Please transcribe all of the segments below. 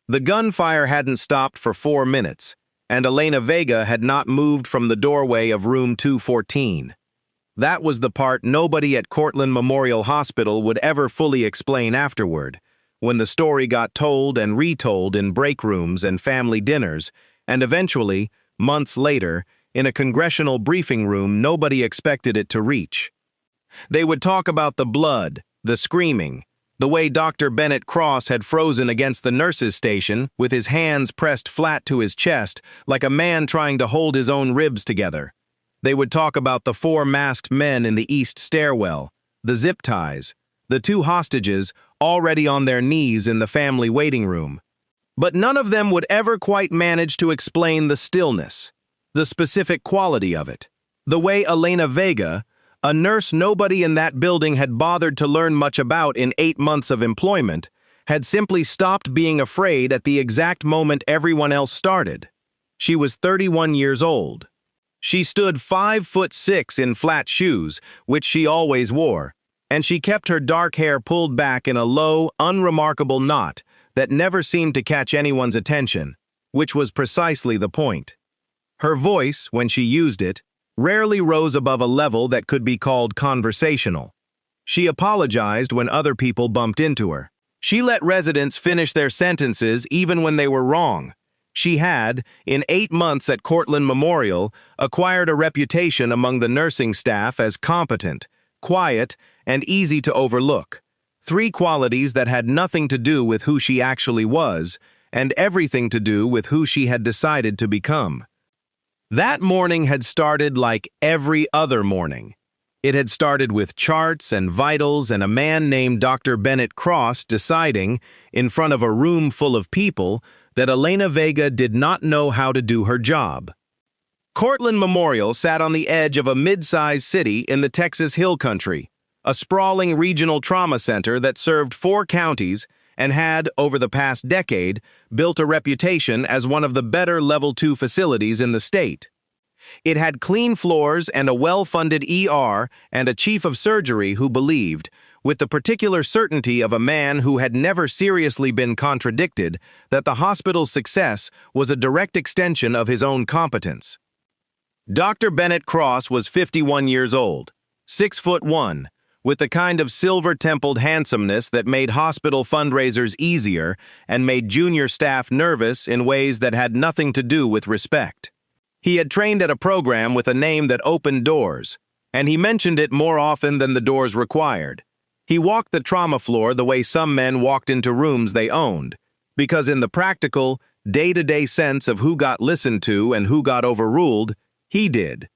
The gunfire hadn't stopped for 4 minutes, and Elena Vega had not moved from the doorway of room 214. That was the part nobody at Cortland Memorial Hospital would ever fully explain afterward, when the story got told and retold in break rooms and family dinners, and eventually, months later, in a congressional briefing room nobody expected it to reach. They would talk about the blood, the screaming, the way Dr. Bennett Cross had frozen against the nurse's station with his hands pressed flat to his chest like a man trying to hold his own ribs together. They would talk about the 4 masked men in the east stairwell, the zip ties, the 2 hostages already on their knees in the family waiting room. But none of them would ever quite manage to explain the stillness, the specific quality of it, the way Elena Vega, a nurse nobody in that building had bothered to learn much about in 8 months of employment, had simply stopped being afraid at the exact moment everyone else started. She was 31 years old. She stood 5'6" in flat shoes, which she always wore, and she kept her dark hair pulled back in a low, unremarkable knot that never seemed to catch anyone's attention, which was precisely the point. Her voice, when she used it, rarely rose above a level that could be called conversational. She apologized when other people bumped into her. She let residents finish their sentences even when they were wrong. She had, in 8 months at Cortland Memorial, acquired a reputation among the nursing staff as competent, quiet, and easy to overlook. 3 qualities that had nothing to do with who she actually was, and everything to do with who she had decided to become. That morning had started like every other morning. It had started with charts and vitals and a man named Dr. Bennett Cross deciding, in front of a room full of people, that Elena Vega did not know how to do her job. Cortland Memorial sat on the edge of a mid-sized city in the Texas Hill Country, a sprawling regional trauma center that served 4 counties and had, over the past decade, built a reputation as one of the better Level 2 facilities in the state. It had clean floors and a well-funded ER and a chief of surgery who believed, with the particular certainty of a man who had never seriously been contradicted, that the hospital's success was a direct extension of his own competence. Dr. Bennett Cross was 51 years old, 6'1", with the kind of silver-templed handsomeness that made hospital fundraisers easier and made junior staff nervous in ways that had nothing to do with respect. He had trained at a program with a name that opened doors, and he mentioned it more often than the doors required. He walked the trauma floor the way some men walked into rooms they owned, because in the practical, day-to-day sense of who got listened to and who got overruled, he did.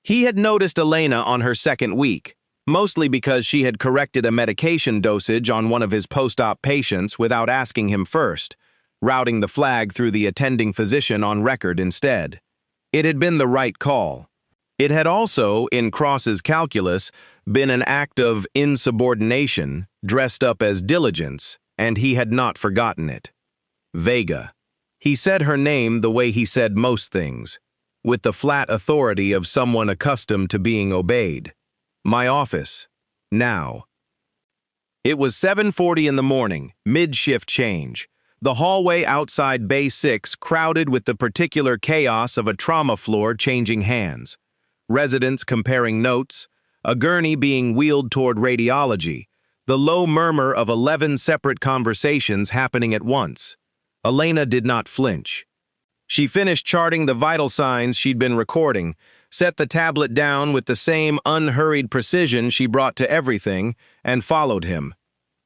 He had noticed Elena on her 2nd week, mostly because she had corrected a medication dosage on one of his post-op patients without asking him first, routing the flag through the attending physician on record instead. It had been the right call. It had also, in Cross's calculus, been an act of insubordination dressed up as diligence, and he had not forgotten it. Vega. He said her name the way he said most things, with the flat authority of someone accustomed to being obeyed. My office. Now. It was 7:40 in the morning, mid-shift change. The hallway outside Bay 6 crowded with the particular chaos of a trauma floor changing hands. Residents comparing notes, a gurney being wheeled toward radiology, the low murmur of 11 separate conversations happening at once. Elena did not flinch. She finished charting the vital signs she'd been recording, set the tablet down with the same unhurried precision she brought to everything, and followed him.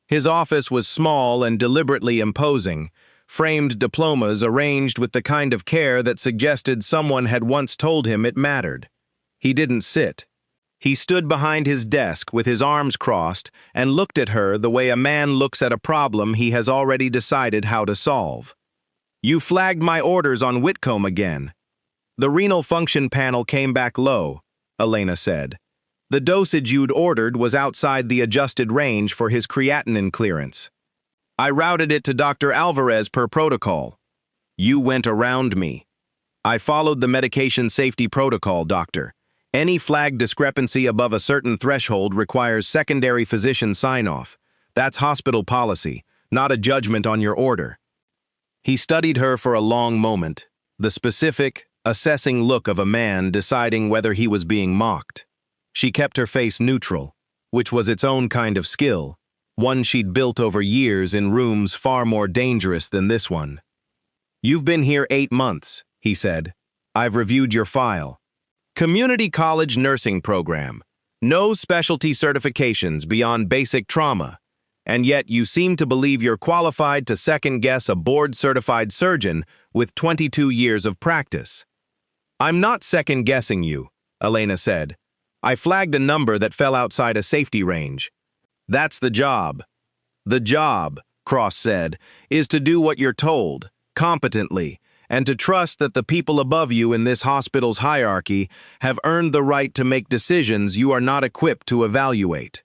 His office was small and deliberately imposing, framed diplomas arranged with the kind of care that suggested someone had once told him it mattered. He didn't sit. He stood behind his desk with his arms crossed and looked at her the way a man looks at a problem he has already decided how to solve. "You flagged my orders on Whitcomb again." "The renal function panel came back low," Elena said. "The dosage you'd ordered was outside the adjusted range for his creatinine clearance. I routed it to Dr. Alvarez per protocol." "You went around me." "I followed the medication safety protocol, doctor. Any flag discrepancy above a certain threshold requires secondary physician sign-off. That's hospital policy, not a judgment on your order." He studied her for a long moment, the specific, assessing look of a man deciding whether he was being mocked. She kept her face neutral, which was its own kind of skill, one she'd built over years in rooms far more dangerous than this one. "You've been here 8 months," he said. "I've reviewed your file. Community college nursing program. No specialty certifications beyond basic trauma. And yet you seem to believe you're qualified to second-guess a board-certified surgeon with 22 years of practice." "I'm not second-guessing you," Elena said. "I flagged a number that fell outside a safety range. That's the job." "The job," Cross said, "is to do what you're told, competently, and to trust that the people above you in this hospital's hierarchy have earned the right to make decisions you are not equipped to evaluate."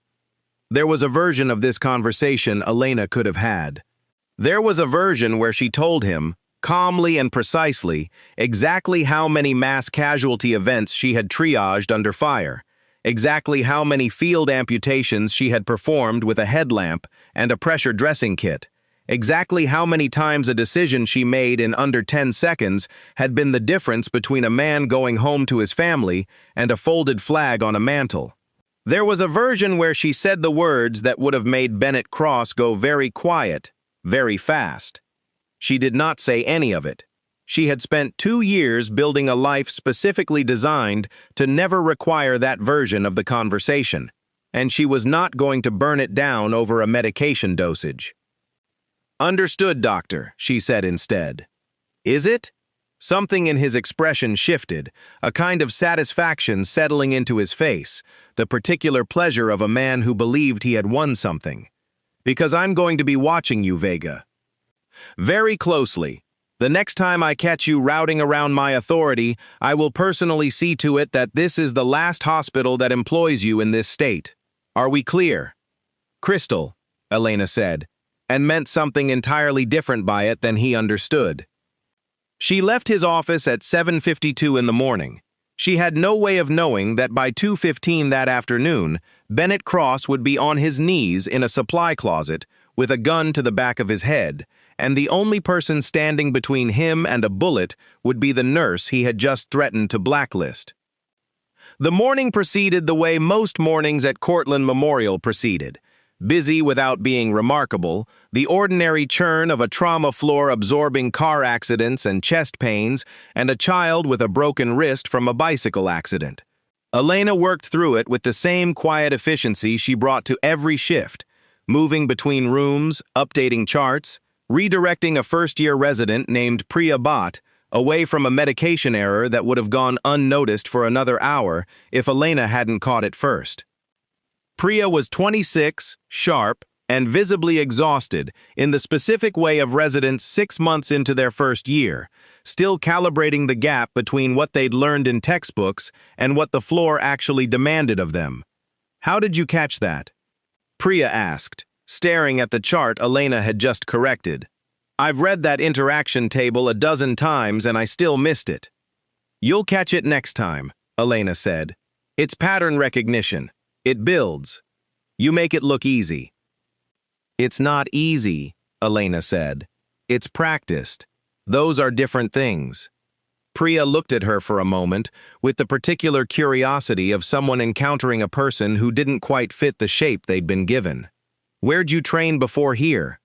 There was a version of this conversation Elena could have had. There was a version where she told him, calmly and precisely, exactly how many mass casualty events she had triaged under fire, exactly how many field amputations she had performed with a headlamp and a pressure dressing kit, exactly how many times a decision she made in under 10 seconds had been the difference between a man going home to his family and a folded flag on a mantle. There was a version where she said the words that would have made Bennett Cross go very quiet, very fast. She did not say any of it. She had spent 2 years building a life specifically designed to never require that version of the conversation, and she was not going to burn it down over a medication dosage. "Understood, doctor," she said instead. "Is it?" Something in his expression shifted, a kind of satisfaction settling into his face, the particular pleasure of a man who believed he had won something. "Because I'm going to be watching you, Vega. Very closely. The next time I catch you routing around my authority, I will personally see to it that this is the last hospital that employs you in this state. Are we clear?" "Crystal," Elena said, and meant something entirely different by it than he understood. She left his office at 7:52 in the morning. She had no way of knowing that by 2:15 that afternoon, Bennett Cross would be on his knees in a supply closet with a gun to the back of his head, and the only person standing between him and a bullet would be the nurse he had just threatened to blacklist. The morning proceeded the way most mornings at Cortland Memorial proceeded. Busy without being remarkable, the ordinary churn of a trauma floor absorbing car accidents and chest pains, and a child with a broken wrist from a bicycle accident. Elena worked through it with the same quiet efficiency she brought to every shift, moving between rooms, updating charts, redirecting a first-year resident named Priya Bhatt away from a medication error that would have gone unnoticed for another hour if Elena hadn't caught it first. Priya was 26, sharp, and visibly exhausted in the specific way of residents 6 months into their first year, still calibrating the gap between what they'd learned in textbooks and what the floor actually demanded of them. "How did you catch that?" Priya asked, staring at the chart Elena had just corrected. "I've read that interaction table a dozen times and I still missed it." "You'll catch it next time," Elena said. "It's pattern recognition. It builds. You make it look easy." "It's not easy," Elena said. "It's practiced. Those are different things." Priya looked at her for a moment with the particular curiosity of someone encountering a person who didn't quite fit the shape they'd been given. "Where'd you train before here?"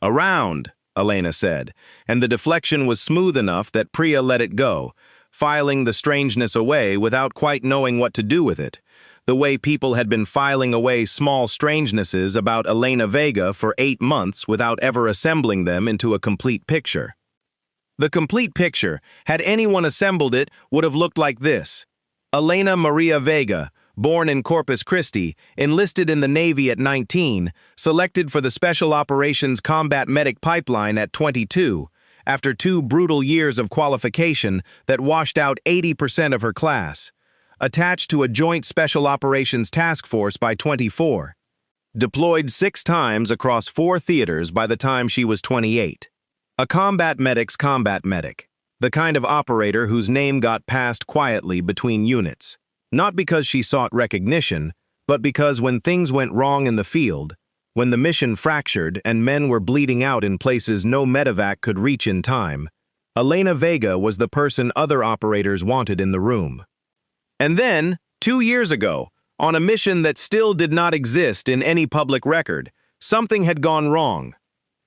"Around," Elena said, and the deflection was smooth enough that Priya let it go, filing the strangeness away without quite knowing what to do with it, the way people had been filing away small strangenesses about Elena Vega for 8 months without ever assembling them into a complete picture. The complete picture, had anyone assembled it, would have looked like this. Elena Maria Vega, born in Corpus Christi, enlisted in the Navy at 19, selected for the Special Operations Combat Medic Pipeline at 22, after 2 brutal years of qualification that washed out 80% of her class. Attached to a joint Special Operations Task Force by 24. Deployed 6 times across 4 theaters by the time she was 28. A combat medic's combat medic, the kind of operator whose name got passed quietly between units, not because she sought recognition, but because when things went wrong in the field, when the mission fractured and men were bleeding out in places no medevac could reach in time, Elena Vega was the person other operators wanted in the room. And then, 2 years ago, on a mission that still did not exist in any public record, something had gone wrong.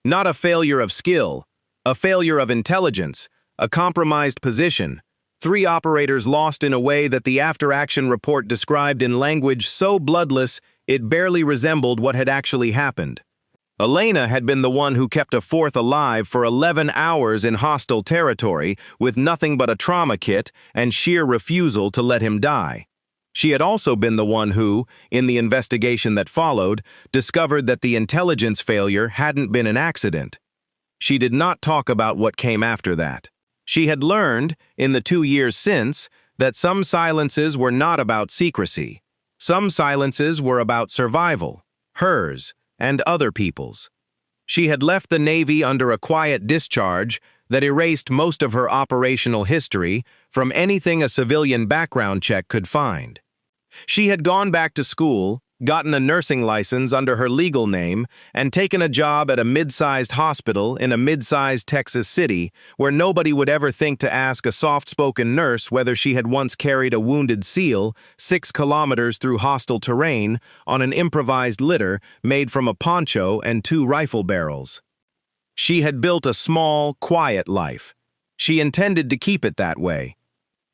Not a failure of skill, a failure of intelligence, a compromised position. 3 operators lost in a way that the after-action report described in language so bloodless it barely resembled what had actually happened. Elena had been the one who kept a 4th alive for 11 hours in hostile territory with nothing but a trauma kit and sheer refusal to let him die. She had also been the one who, in the investigation that followed, discovered that the intelligence failure hadn't been an accident. She did not talk about what came after that. She had learned, in the 2 years since, that some silences were not about secrecy. Some silences were about survival, hers and other people's. She had left the Navy under a quiet discharge that erased most of her operational history from anything a civilian background check could find. She had gone back to school, gotten a nursing license under her legal name, and taken a job at a mid-sized hospital in a mid-sized Texas city where nobody would ever think to ask a soft-spoken nurse whether she had once carried a wounded SEAL 6 kilometers through hostile terrain on an improvised litter made from a poncho and 2 rifle barrels. She had built a small, quiet life. She intended to keep it that way.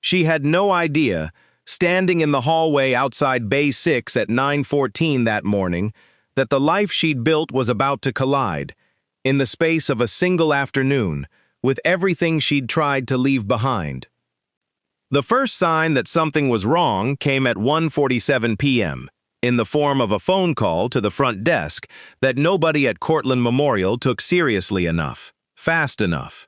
She had no idea, standing in the hallway outside Bay 6 at 9:14 that morning, that the life she'd built was about to collide, in the space of a single afternoon, with everything she'd tried to leave behind. The first sign that something was wrong came at 1:47 p.m., in the form of a phone call to the front desk that nobody at Cortland Memorial took seriously enough, fast enough.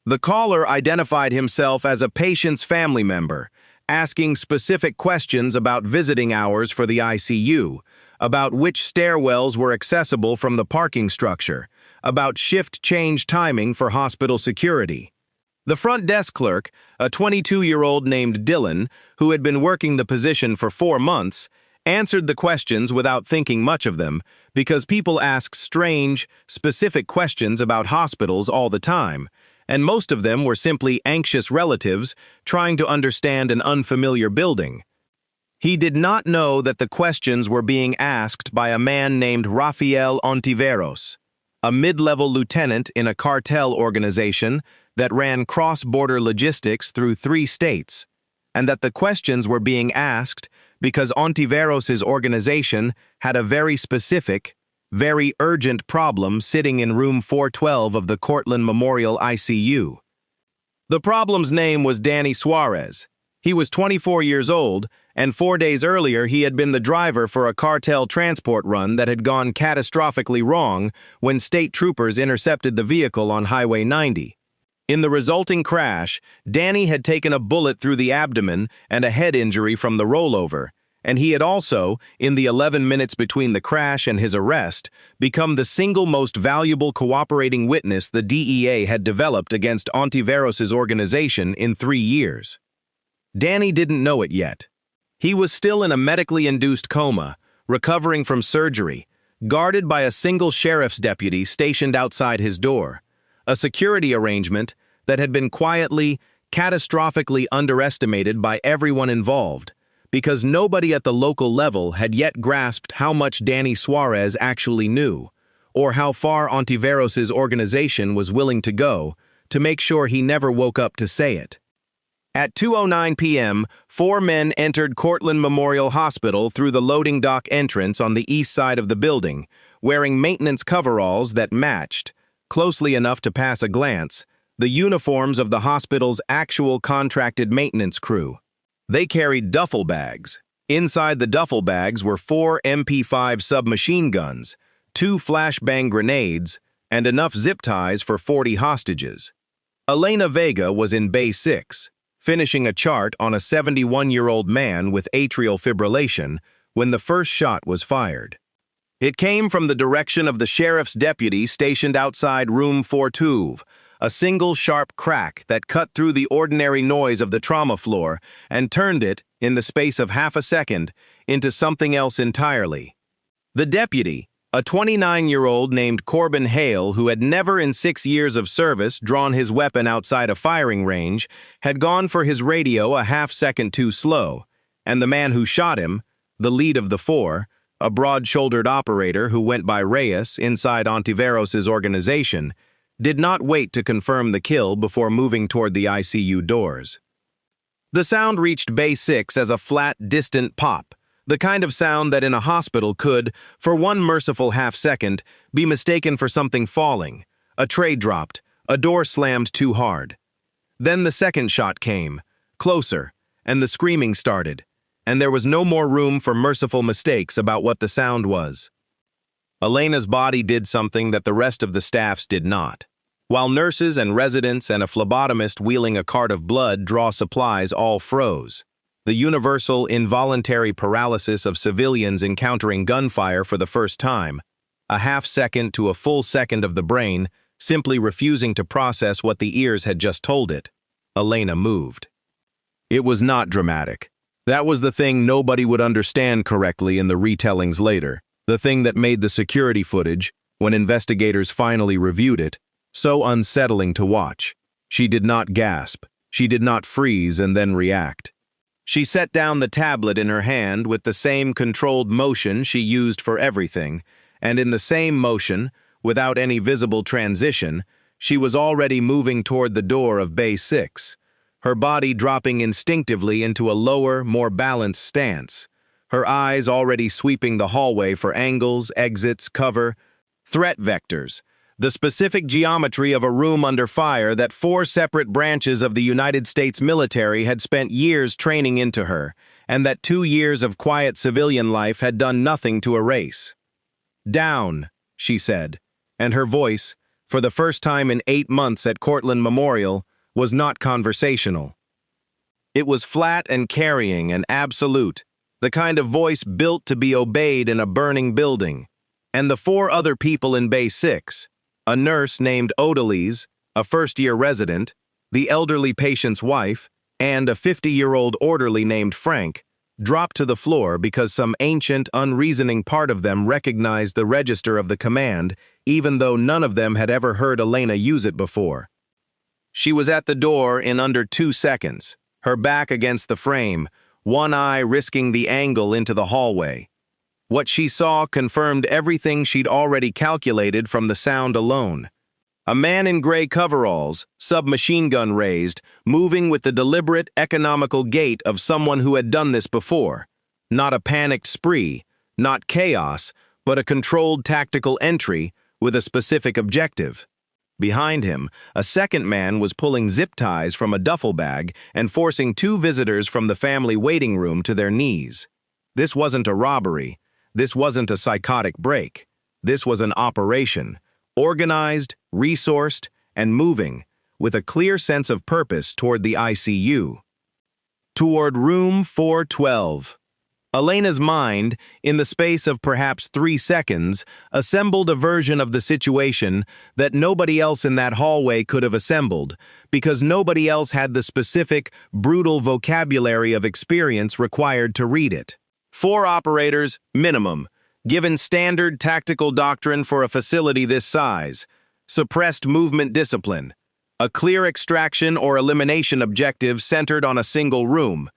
The caller identified himself as a patient's family member, asking specific questions about visiting hours for the ICU, about which stairwells were accessible from the parking structure, about shift change timing for hospital security. The front desk clerk, a 22-year-old named Dylan, who had been working the position for 4 months, answered the questions without thinking much of them, because people ask strange, specific questions about hospitals all the time, and most of them were simply anxious relatives trying to understand an unfamiliar building. He did not know that the questions were being asked by a man named Rafael Ontiveros, a mid-level lieutenant in a cartel organization that ran cross-border logistics through 3 states, and that the questions were being asked because Ontiveros's organization had a very specific, very urgent problem sitting in room 412 of the Cortland Memorial ICU. The problem's name was Danny Suarez. He was 24 years old, and 4 days earlier he had been the driver for a cartel transport run that had gone catastrophically wrong when state troopers intercepted the vehicle on Highway 90. In the resulting crash, Danny had taken a bullet through the abdomen and a head injury from the rollover, and he had also, in the 11 minutes between the crash and his arrest, become the single most valuable cooperating witness the DEA had developed against Ontiveros's organization in 3 years. Danny didn't know it yet. He was still in a medically induced coma, recovering from surgery, guarded by a single sheriff's deputy stationed outside his door, a security arrangement that had been quietly, catastrophically underestimated by everyone involved, because nobody at the local level had yet grasped how much Danny Suarez actually knew, or how far Ontiveros's organization was willing to go to make sure he never woke up to say it. At 2:09 p.m., 4 men entered Cortland Memorial Hospital through the loading dock entrance on the east side of the building, wearing maintenance coveralls that matched, closely enough to pass a glance, the uniforms of the hospital's actual contracted maintenance crew. They carried duffel bags. Inside the duffel bags were 4 MP5 submachine guns, 2 flashbang grenades, and enough zip ties for 40 hostages. Elena Vega was in Bay 6, finishing a chart on a 71-year-old man with atrial fibrillation when the first shot was fired. It came from the direction of the sheriff's deputy stationed outside room 412, a single sharp crack that cut through the ordinary noise of the trauma floor and turned it, in the space of half a second, into something else entirely. The deputy, A 29-year-old named Corbin Hale, who had never in 6 years of service drawn his weapon outside a firing range, had gone for his radio a half-second too slow, and the man who shot him, the lead of the four, a broad-shouldered operator who went by Reyes inside Ontiveros's organization, did not wait to confirm the kill before moving toward the ICU doors. The sound reached Bay 6 as a flat, distant pop, the kind of sound that in a hospital could, for one merciful half-second, be mistaken for something falling, a tray dropped, a door slammed too hard. Then the second shot came, closer, and the screaming started, and there was no more room for merciful mistakes about what the sound was. Elena's body did something that the rest of the staffs did not. While nurses and residents and a phlebotomist wheeling a cart of blood draw supplies all froze. The universal involuntary paralysis of civilians encountering gunfire for the first time, a half-second to a full second of the brain simply refusing to process what the ears had just told it. Elena moved. It was not dramatic. That was the thing nobody would understand correctly in the retellings later, the thing that made the security footage, when investigators finally reviewed it, so unsettling to watch. She did not gasp. She did not freeze and then react. She set down the tablet in her hand with the same controlled motion she used for everything, and in the same motion, without any visible transition, she was already moving toward the door of Bay 6, her body dropping instinctively into a lower, more balanced stance, her eyes already sweeping the hallway for angles, exits, cover, threat vectors, the specific geometry of a room under fire that 4 separate branches of the United States military had spent years training into her, and that 2 years of quiet civilian life had done nothing to erase. "Down," she said, and her voice, for the first time in 8 months at Cortland Memorial, was not conversational. It was flat and carrying and absolute, the kind of voice built to be obeyed in a burning building. And the 4 other people in Bay 6, a nurse named Odalise, a first-year resident, the elderly patient's wife, and a 50-year-old orderly named Frank, dropped to the floor because some ancient, unreasoning part of them recognized the register of the command, even though none of them had ever heard Elena use it before. She was at the door in under 2 seconds, her back against the frame, one eye risking the angle into the hallway. What she saw confirmed everything she'd already calculated from the sound alone. A man in gray coveralls, submachine gun raised, moving with the deliberate, economical gait of someone who had done this before. Not a panicked spree, not chaos, but a controlled tactical entry with a specific objective. Behind him, a second man was pulling zip ties from a duffel bag and forcing 2 visitors from the family waiting room to their knees. This wasn't a robbery. This wasn't a psychotic break. This was an operation, organized, resourced, and moving, with a clear sense of purpose toward the ICU. Toward room 412. Elena's mind, in the space of perhaps 3 seconds, assembled a version of the situation that nobody else in that hallway could have assembled, because nobody else had the specific, brutal vocabulary of experience required to read it. 4 operators, minimum, given standard tactical doctrine for a facility this size, suppressed movement discipline, a clear extraction or elimination objective centered on a single room.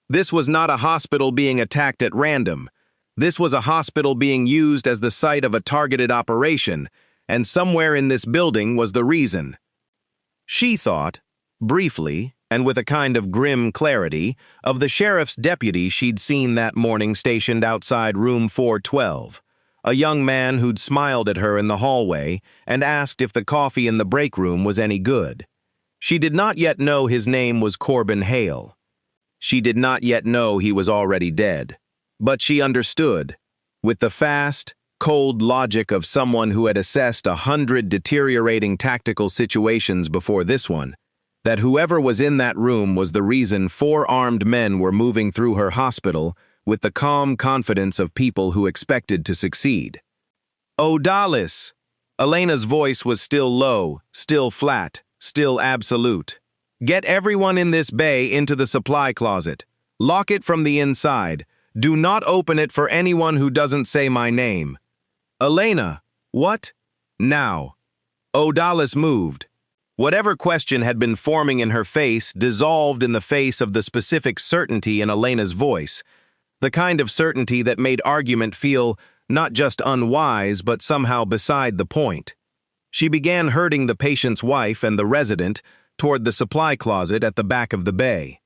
This was not a hospital being attacked at random. This was a hospital being used as the site of a targeted operation, and somewhere in this building was the reason. She thought, briefly, and with a kind of grim clarity, of the sheriff's deputy she'd seen that morning stationed outside room 412, a young man who'd smiled at her in the hallway and asked if the coffee in the break room was any good. She did not yet know his name was Corbin Hale. She did not yet know he was already dead. But she understood, with the fast, cold logic of someone who had assessed 100 deteriorating tactical situations before this one, that whoever was in that room was the reason 4 armed men were moving through her hospital with the calm confidence of people who expected to succeed. "Odalis!" Elena's voice was still low, still flat, still absolute. "Get everyone in this bay into the supply closet. Lock it from the inside. Do not open it for anyone who doesn't say my name." Elena, what? Now. Odalis moved. Whatever question had been forming in her face dissolved in the face of the specific certainty in Elena's voice, the kind of certainty that made argument feel not just unwise but somehow beside the point. She began herding the patient's wife and the resident toward the supply closet at the back of the bay.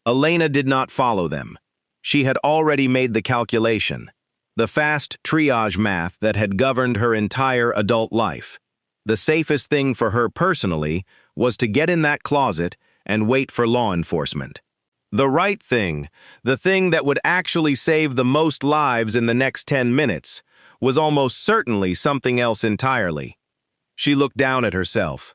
Elena did not follow them. She had already made the calculation, the fast triage math that had governed her entire adult life. The safest thing for her personally was to get in that closet and wait for law enforcement. The right thing, the thing that would actually save the most lives in the next 10 minutes, was almost certainly something else entirely. She looked down at herself.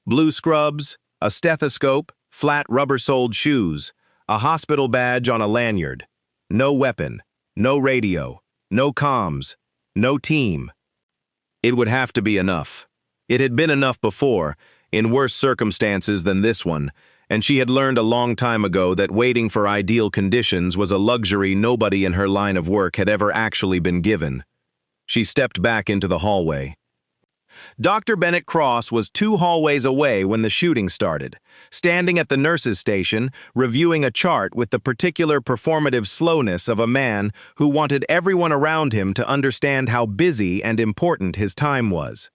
Blue scrubs, a stethoscope, flat rubber-soled shoes, a hospital badge on a lanyard. No weapon, no radio, no comms, no team. It would have to be enough. It had been enough before, in worse circumstances than this one, and she had learned a long time ago that waiting for ideal conditions was a luxury nobody in her line of work had ever actually been given. She stepped back into the hallway. Dr. Bennett Cross was 2 hallways away when the shooting started, standing at the nurse's station, reviewing a chart with the particular performative slowness of a man who wanted everyone around him to understand how busy and important his time was.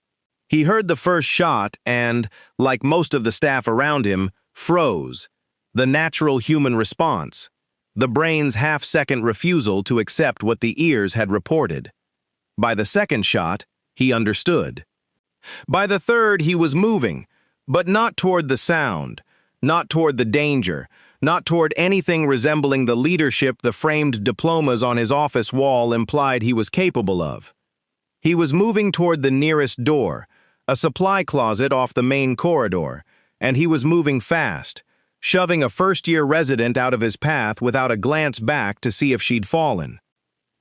He heard the first shot and, like most of the staff around him, froze, the natural human response, the brain's half-second refusal to accept what the ears had reported. By the second shot, he understood. By the third, he was moving, but not toward the sound, not toward the danger, not toward anything resembling the leadership the framed diplomas on his office wall implied he was capable of. He was moving toward the nearest door, a supply closet off the main corridor, and he was moving fast, shoving a first-year resident out of his path without a glance back to see if she'd fallen.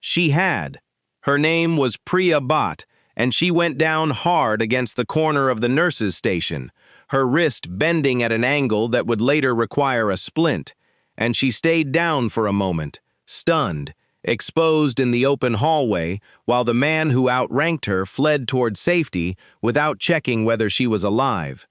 She had. Her name was Priya Bhatt, and she went down hard against the corner of the nurse's station, her wrist bending at an angle that would later require a splint, and she stayed down for a moment, stunned, exposed in the open hallway, while the man who outranked her fled toward safety without checking whether she was alive.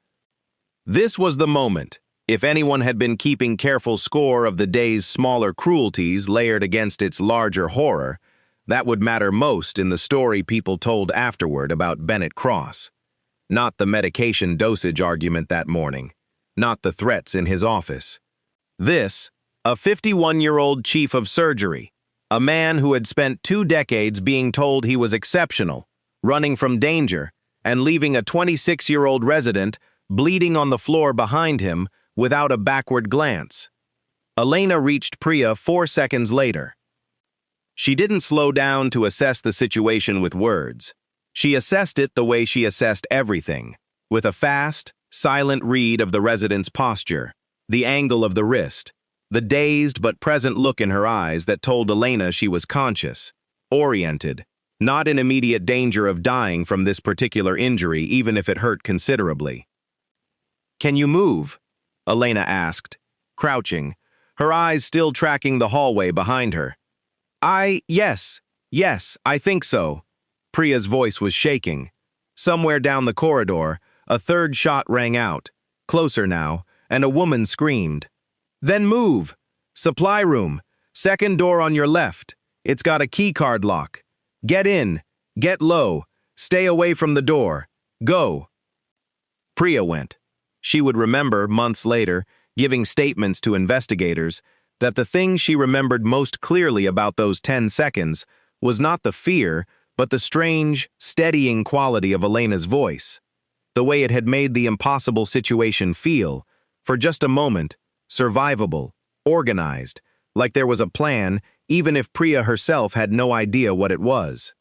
This was the moment, if anyone had been keeping careful score of the day's smaller cruelties layered against its larger horror, that would matter most in the story people told afterward about Bennett Cross. Not the medication dosage argument that morning, not the threats in his office. This, a 51-year-old chief of surgery, a man who had spent 2 decades being told he was exceptional, running from danger, and leaving a 26-year-old resident bleeding on the floor behind him without a backward glance. Elena reached Priya 4 seconds later. She didn't slow down to assess the situation with words. She assessed it the way she assessed everything, with a fast, silent read of the resident's posture, the angle of the wrist, the dazed but present look in her eyes that told Elena she was conscious, oriented, not in immediate danger of dying from this particular injury even if it hurt considerably. "Can you move?" Elena asked, crouching, her eyes still tracking the hallway behind her. Yes, I think so." Priya's voice was shaking. Somewhere down the corridor, a third shot rang out, closer now, and a woman screamed. "Then move! Supply room, second door on your left. It's got a keycard lock. Get in, get low, stay away from the door. Go." Priya went. She would remember, months later, giving statements to investigators, that the thing she remembered most clearly about those 10 seconds was not the fear, but the strange, steadying quality of Elena's voice. The way it had made the impossible situation feel, for just a moment, survivable, organized, like there was a plan, even if Priya herself had no idea what it was.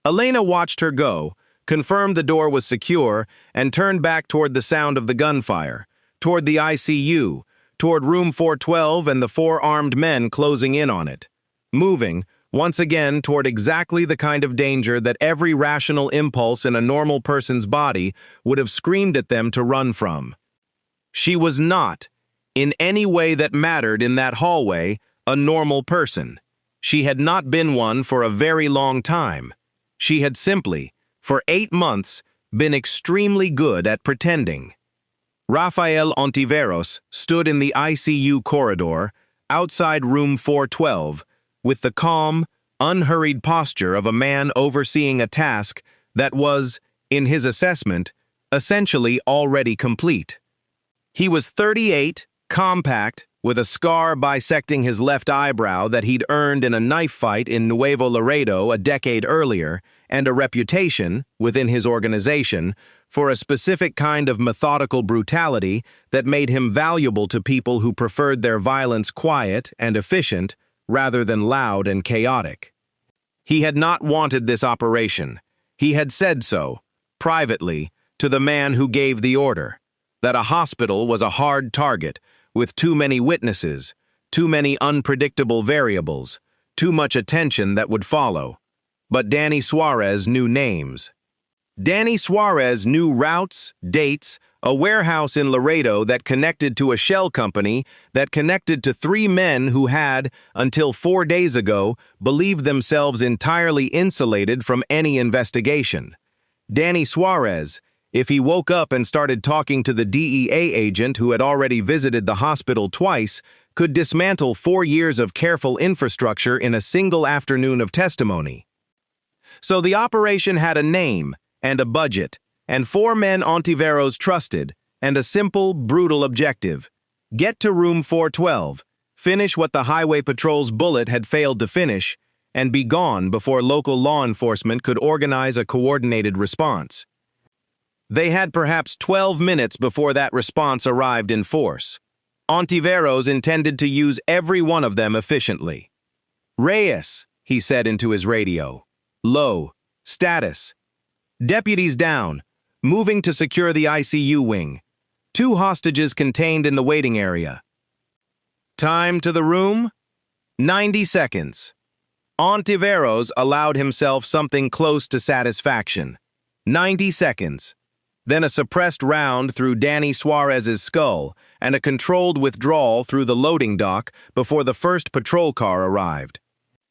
Elena watched her go, confirmed the door was secure, and turned back toward the sound of the gunfire, toward the ICU, toward room 412 and the 4 armed men closing in on it, moving, once again, toward exactly the kind of danger that every rational impulse in a normal person's body would have screamed at them to run from. She was not, in any way that mattered in that hallway, a normal person. She had not been one for a very long time. She had simply, for 8 months, been extremely good at pretending. Rafael Ontiveros stood in the ICU corridor, outside room 412, with the calm, unhurried posture of a man overseeing a task that was, in his assessment, essentially already complete. He was 38, compact, with a scar bisecting his left eyebrow that he'd earned in a knife fight in Nuevo Laredo a decade earlier, and a reputation, within his organization, for a specific kind of methodical brutality that made him valuable to people who preferred their violence quiet and efficient rather than loud and chaotic. He had not wanted this operation. He had said so, privately, to the man who gave the order, that a hospital was a hard target, with too many witnesses, too many unpredictable variables, too much attention that would follow. But Danny Suarez knew names. Danny Suarez knew routes, dates, a warehouse in Laredo that connected to a shell company that connected to 3 men who had, until 4 days ago, believed themselves entirely insulated from any investigation. Danny Suarez, if he woke up and started talking to the DEA agent who had already visited the hospital twice, could dismantle 4 years of careful infrastructure in a single afternoon of testimony. So the operation had a name and a budget, and 4 men Ontiveros trusted, and a simple, brutal objective: get to room 412, finish what the highway patrol's bullet had failed to finish, and be gone before local law enforcement could organize a coordinated response. They had perhaps 12 minutes before that response arrived in force. Ontiveros intended to use every one of them efficiently. "Reyes," he said into his radio. "Low. Status. Deputies down. Moving to secure the ICU wing. 2 hostages contained in the waiting area. Time to the room? 90 seconds. Ontiveros allowed himself something close to satisfaction. 90 seconds. Then a suppressed round through Danny Suarez's skull, and a controlled withdrawal through the loading dock before the first patrol car arrived.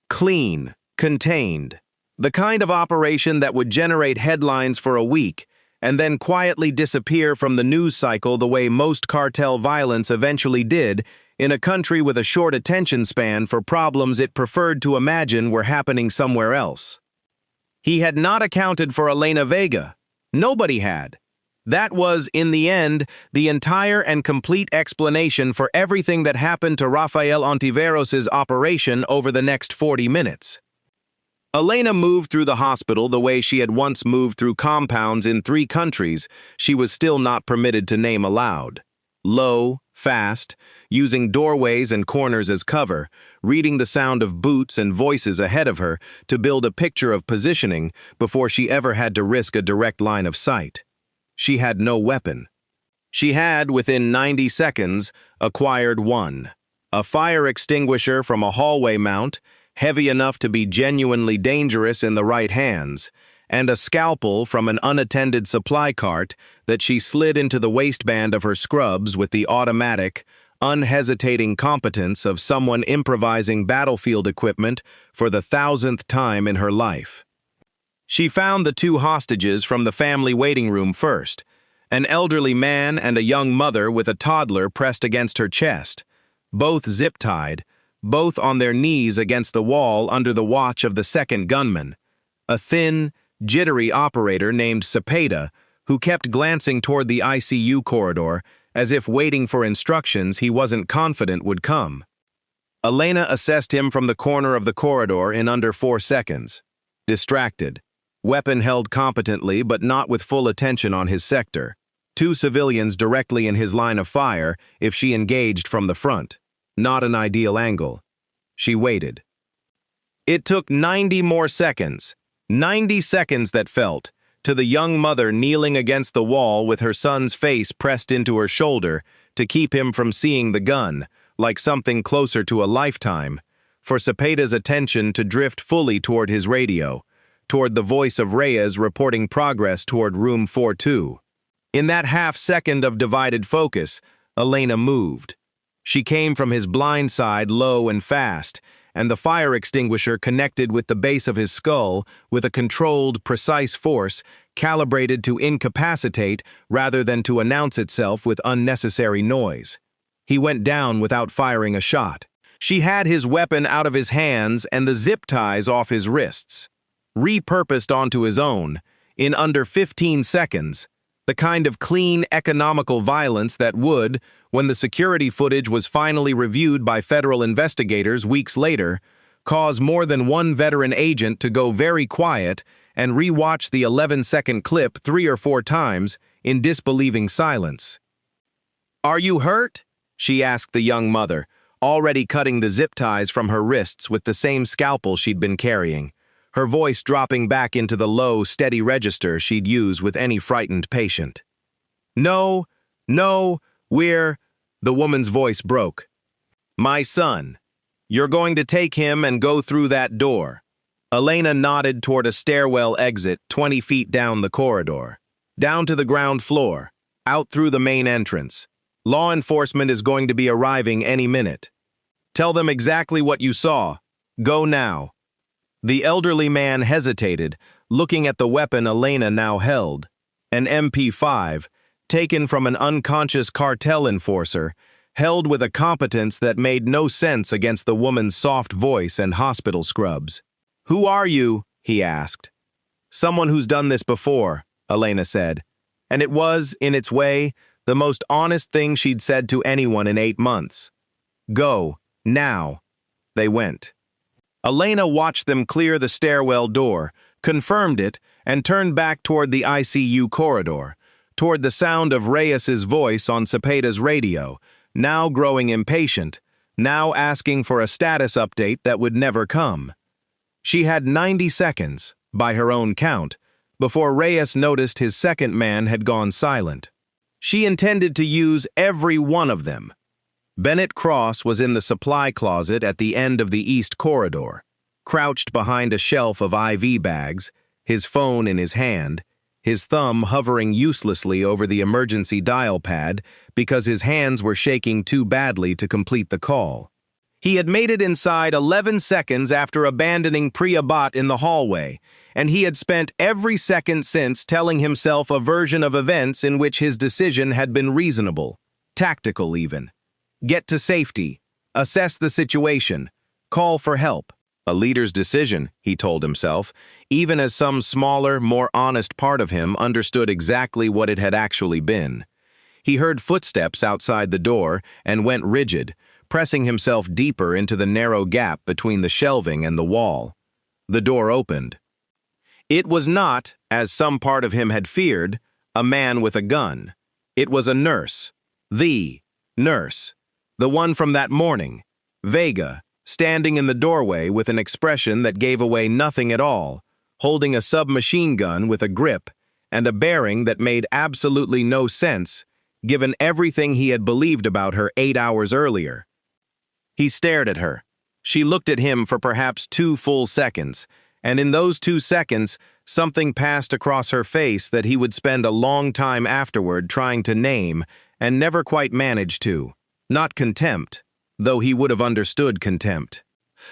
Clean, contained. The kind of operation that would generate headlines for a week, and then quietly disappear from the news cycle the way most cartel violence eventually did in a country with a short attention span for problems it preferred to imagine were happening somewhere else. He had not accounted for Elena Vega. Nobody had. That was, in the end, the entire and complete explanation for everything that happened to Rafael Ontiveros' operation over the next 40 minutes. Elena moved through the hospital the way she had once moved through compounds in 3 countries she was still not permitted to name aloud. Low, fast, using doorways and corners as cover, reading the sound of boots and voices ahead of her to build a picture of positioning before she ever had to risk a direct line of sight. She had no weapon. She had, within 90 seconds, acquired one: a fire extinguisher from a hallway mount, heavy enough to be genuinely dangerous in the right hands, and a scalpel from an unattended supply cart that she slid into the waistband of her scrubs with the automatic, unhesitating competence of someone improvising battlefield equipment for the 1,000th time in her life. She found the 2 hostages from the family waiting room first, an elderly man and a young mother with a toddler pressed against her chest, both zip-tied, both on their knees against the wall under the watch of the second gunman, a thin, jittery operator named Cepeda, who kept glancing toward the ICU corridor as if waiting for instructions he wasn't confident would come. Elena assessed him from the corner of the corridor in under 4 seconds. Distracted. Weapon held competently but not with full attention on his sector. 2 civilians directly in his line of fire if she engaged from the front. Not an ideal angle. She waited. It took 90 more seconds. 90 seconds that felt, to the young mother kneeling against the wall with her son's face pressed into her shoulder to keep him from seeing the gun, like something closer to a lifetime, for Cepeda's attention to drift fully toward his radio, toward the voice of Reyes reporting progress toward room 42. In that half-second of divided focus, Elena moved. She came from his blind side low and fast, and the fire extinguisher connected with the base of his skull with a controlled, precise force calibrated to incapacitate rather than to announce itself with unnecessary noise. He went down without firing a shot. She had his weapon out of his hands and the zip ties off his wrists. Repurposed onto his own, in under 15 seconds, the kind of clean, economical violence that would, when the security footage was finally reviewed by federal investigators weeks later, cause more than one veteran agent to go very quiet and re-watch the 11-second clip 3 or 4 times in disbelieving silence. "Are you hurt?" she asked the young mother, already cutting the zip ties from her wrists with the same scalpel she'd been carrying, her voice dropping back into the low, steady register she'd use with any frightened patient. "No, the woman's voice broke. "My son. You're going to take him and go through that door." Elena nodded toward a stairwell exit 20 feet down the corridor. "Down to the ground floor, out through the main entrance. Law enforcement is going to be arriving any minute. Tell them exactly what you saw. Go now." The elderly man hesitated, looking at the weapon Elena now held, an MP5, taken from an unconscious cartel enforcer, held with a competence that made no sense against the woman's soft voice and hospital scrubs. "Who are you?" he asked. "Someone who's done this before," Elena said, and it was, in its way, the most honest thing she'd said to anyone in 8 months. "Go, now." They went. Elena watched them clear the stairwell door, confirmed it, and turned back toward the ICU corridor, toward the sound of Reyes's voice on Cepeda's radio, now growing impatient, now asking for a status update that would never come. She had 90 seconds, by her own count, before Reyes noticed his second man had gone silent. She intended to use every one of them. Bennett Cross was in the supply closet at the end of the east corridor, crouched behind a shelf of IV bags, his phone in his hand, his thumb hovering uselessly over the emergency dial pad because his hands were shaking too badly to complete the call. He had made it inside 11 seconds after abandoning Priya Bhatt in the hallway, and he had spent every second since telling himself a version of events in which his decision had been reasonable, tactical even. Get to safety, assess the situation, call for help. A leader's decision, he told himself, even as some smaller, more honest part of him understood exactly what it had actually been. He heard footsteps outside the door and went rigid, pressing himself deeper into the narrow gap between the shelving and the wall. The door opened. It was not, as some part of him had feared, a man with a gun. It was a nurse. The nurse. The one from that morning. Vega, standing in the doorway with an expression that gave away nothing at all, holding a submachine gun with a grip and a bearing that made absolutely no sense, given everything he had believed about her 8 hours earlier. He stared at her. She looked at him for perhaps 2 full seconds, and in those 2 seconds, something passed across her face that he would spend a long time afterward trying to name and never quite managed to. Not contempt, though he would have understood contempt.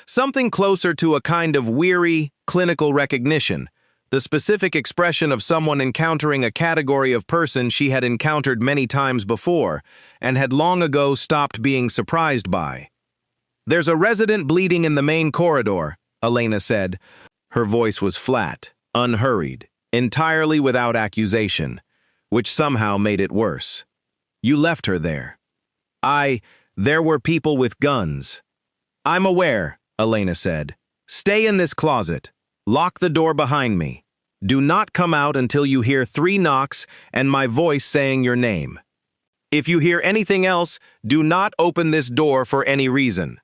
Something closer to a kind of weary, clinical recognition, the specific expression of someone encountering a category of person she had encountered many times before and had long ago stopped being surprised by. "There's a resident bleeding in the main corridor," Elena said. Her voice was flat, unhurried, entirely without accusation, which somehow made it worse. "You left her there." There were people with guns." "I'm aware," Elena said. "Stay in this closet. Lock the door behind me. Do not come out until you hear 3 knocks and my voice saying your name. If you hear anything else, do not open this door for any reason."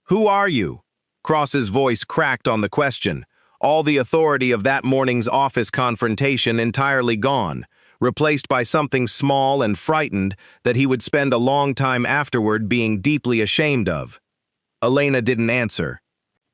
"Who are you?" Cross's voice cracked on the question, all the authority of that morning's office confrontation entirely gone, replaced by something small and frightened that he would spend a long time afterward being deeply ashamed of. Elena didn't answer.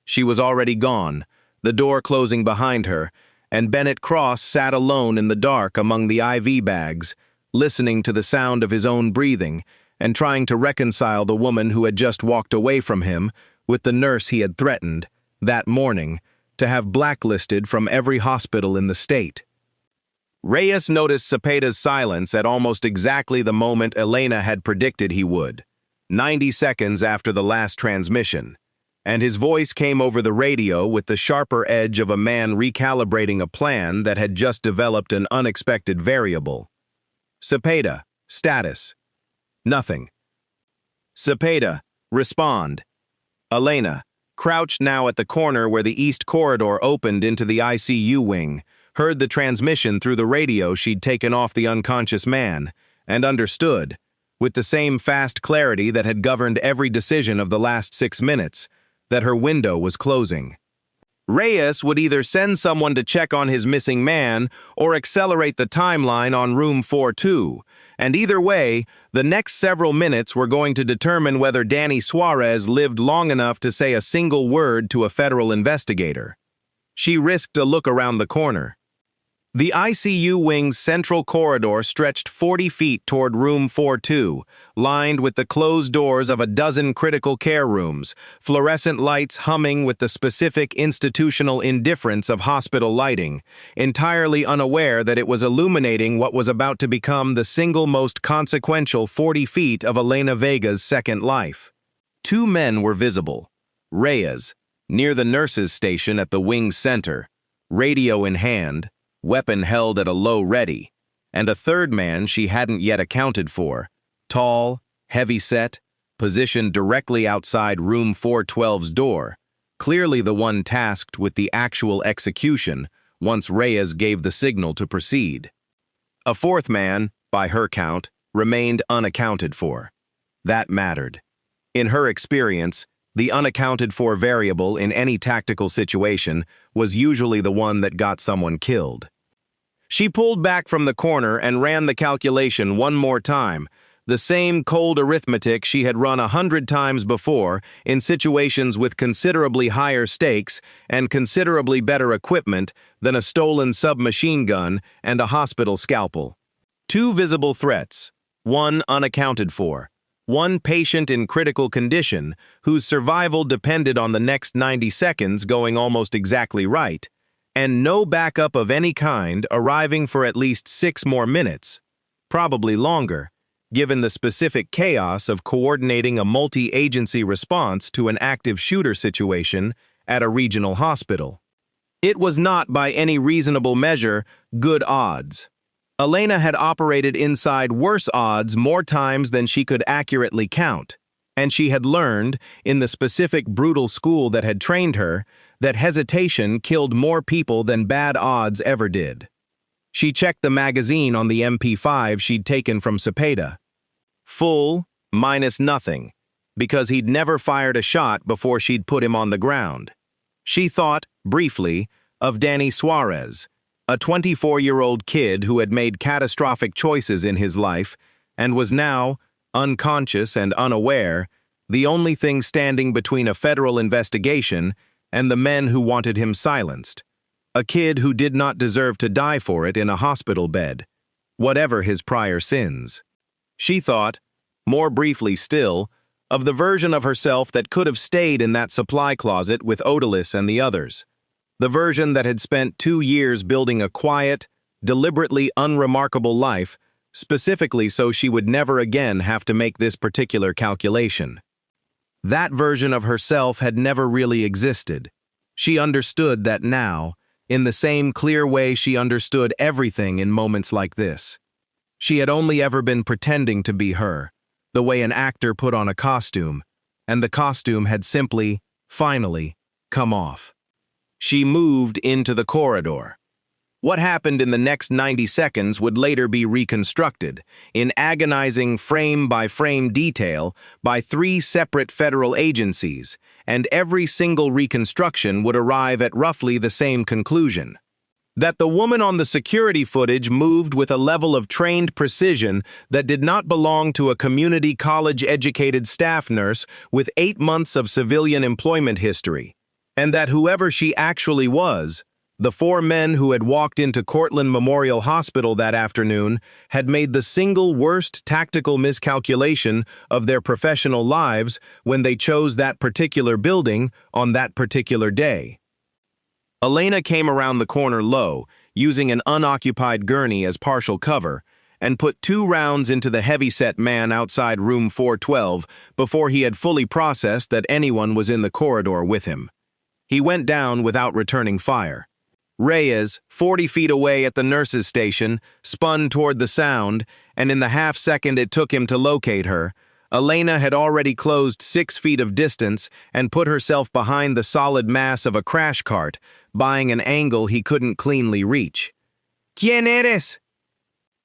She was already gone, the door closing behind her, and Bennett Cross sat alone in the dark among the IV bags, listening to the sound of his own breathing and trying to reconcile the woman who had just walked away from him with the nurse he had threatened, that morning, to have blacklisted from every hospital in the state. Reyes noticed Cepeda's silence at almost exactly the moment Elena had predicted he would, 90 seconds after the last transmission, and his voice came over the radio with the sharper edge of a man recalibrating a plan that had just developed an unexpected variable. Cepeda, status. Nothing. Cepeda, respond. Elena, crouched now at the corner where the east corridor opened into the ICU wing, heard the transmission through the radio she'd taken off the unconscious man, and understood, with the same fast clarity that had governed every decision of the last 6 minutes, that her window was closing. Reyes would either send someone to check on his missing man or accelerate the timeline on room 42, and either way, the next several minutes were going to determine whether Danny Suarez lived long enough to say a single word to a federal investigator. She risked a look around the corner. The ICU wing's central corridor stretched 40 feet toward room 42, lined with the closed doors of a dozen critical care rooms, fluorescent lights humming with the specific institutional indifference of hospital lighting, entirely unaware that it was illuminating what was about to become the single most consequential 40 feet of Elena Vega's second life. 2 men were visible. Reyes, near the nurses' station at the wing's center, radio in hand, weapon held at a low ready, and a third man she hadn't yet accounted for, tall, heavy-set, positioned directly outside room 412's door, clearly the one tasked with the actual execution once Reyes gave the signal to proceed. A fourth man, by her count, remained unaccounted for. That mattered. In her experience, the unaccounted-for variable in any tactical situation was usually the one that got someone killed. She pulled back from the corner and ran the calculation one more time, the same cold arithmetic she had run 100 times before in situations with considerably higher stakes and considerably better equipment than a stolen submachine gun and a hospital scalpel. 2 visible threats, 1 unaccounted for. 1 patient in critical condition whose survival depended on the next 90 seconds going almost exactly right, and no backup of any kind arriving for at least 6 more minutes, probably longer, given the specific chaos of coordinating a multi-agency response to an active shooter situation at a regional hospital. It was not, by any reasonable measure, good odds. Elena had operated inside worse odds more times than she could accurately count, and she had learned, in the specific brutal school that had trained her, that hesitation killed more people than bad odds ever did. She checked the magazine on the MP5 she'd taken from Cepeda. Full, minus nothing, because he'd never fired a shot before she'd put him on the ground. She thought, briefly, of Danny Suarez, a 24-year-old kid who had made catastrophic choices in his life and was now, unconscious and unaware, the only thing standing between a federal investigation and the men who wanted him silenced. A kid who did not deserve to die for it in a hospital bed, whatever his prior sins. She thought, more briefly still, of the version of herself that could have stayed in that supply closet with Odalis and the others. The version that had spent 2 years building a quiet, deliberately unremarkable life, specifically so she would never again have to make this particular calculation. That version of herself had never really existed. She understood that now, in the same clear way she understood everything in moments like this. She had only ever been pretending to be her, the way an actor put on a costume, and the costume had simply, finally, come off. She moved into the corridor. What happened in the next 90 seconds would later be reconstructed, in agonizing frame-by-frame detail, by 3 separate federal agencies, and every single reconstruction would arrive at roughly the same conclusion. That the woman on the security footage moved with a level of trained precision that did not belong to a community college-educated staff nurse with 8 months of civilian employment history, and that whoever she actually was, The four men who had walked into Cortland Memorial Hospital that afternoon had made the single worst tactical miscalculation of their professional lives when they chose that particular building on that particular day. Elena came around the corner low, using an unoccupied gurney as partial cover, and put 2 rounds into the heavy-set man outside room 412 before he had fully processed that anyone was in the corridor with him. He went down without returning fire. Reyes, 40 feet away at the nurse's station, spun toward the sound, and in the half-second it took him to locate her, Elena had already closed 6 feet of distance and put herself behind the solid mass of a crash cart, buying an angle he couldn't cleanly reach. "¿Quién eres?"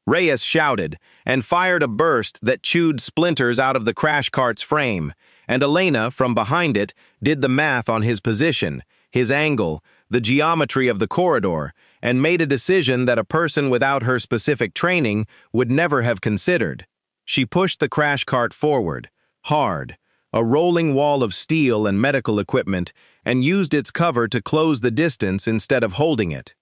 Reyes shouted, and fired a burst that chewed splinters out of the crash cart's frame, and Elena, from behind it, did the math on his position, his angle, the geometry of the corridor, and made a decision that a person without her specific training would never have considered. She pushed the crash cart forward, hard, a rolling wall of steel and medical equipment, and used its cover to close the distance instead of holding it.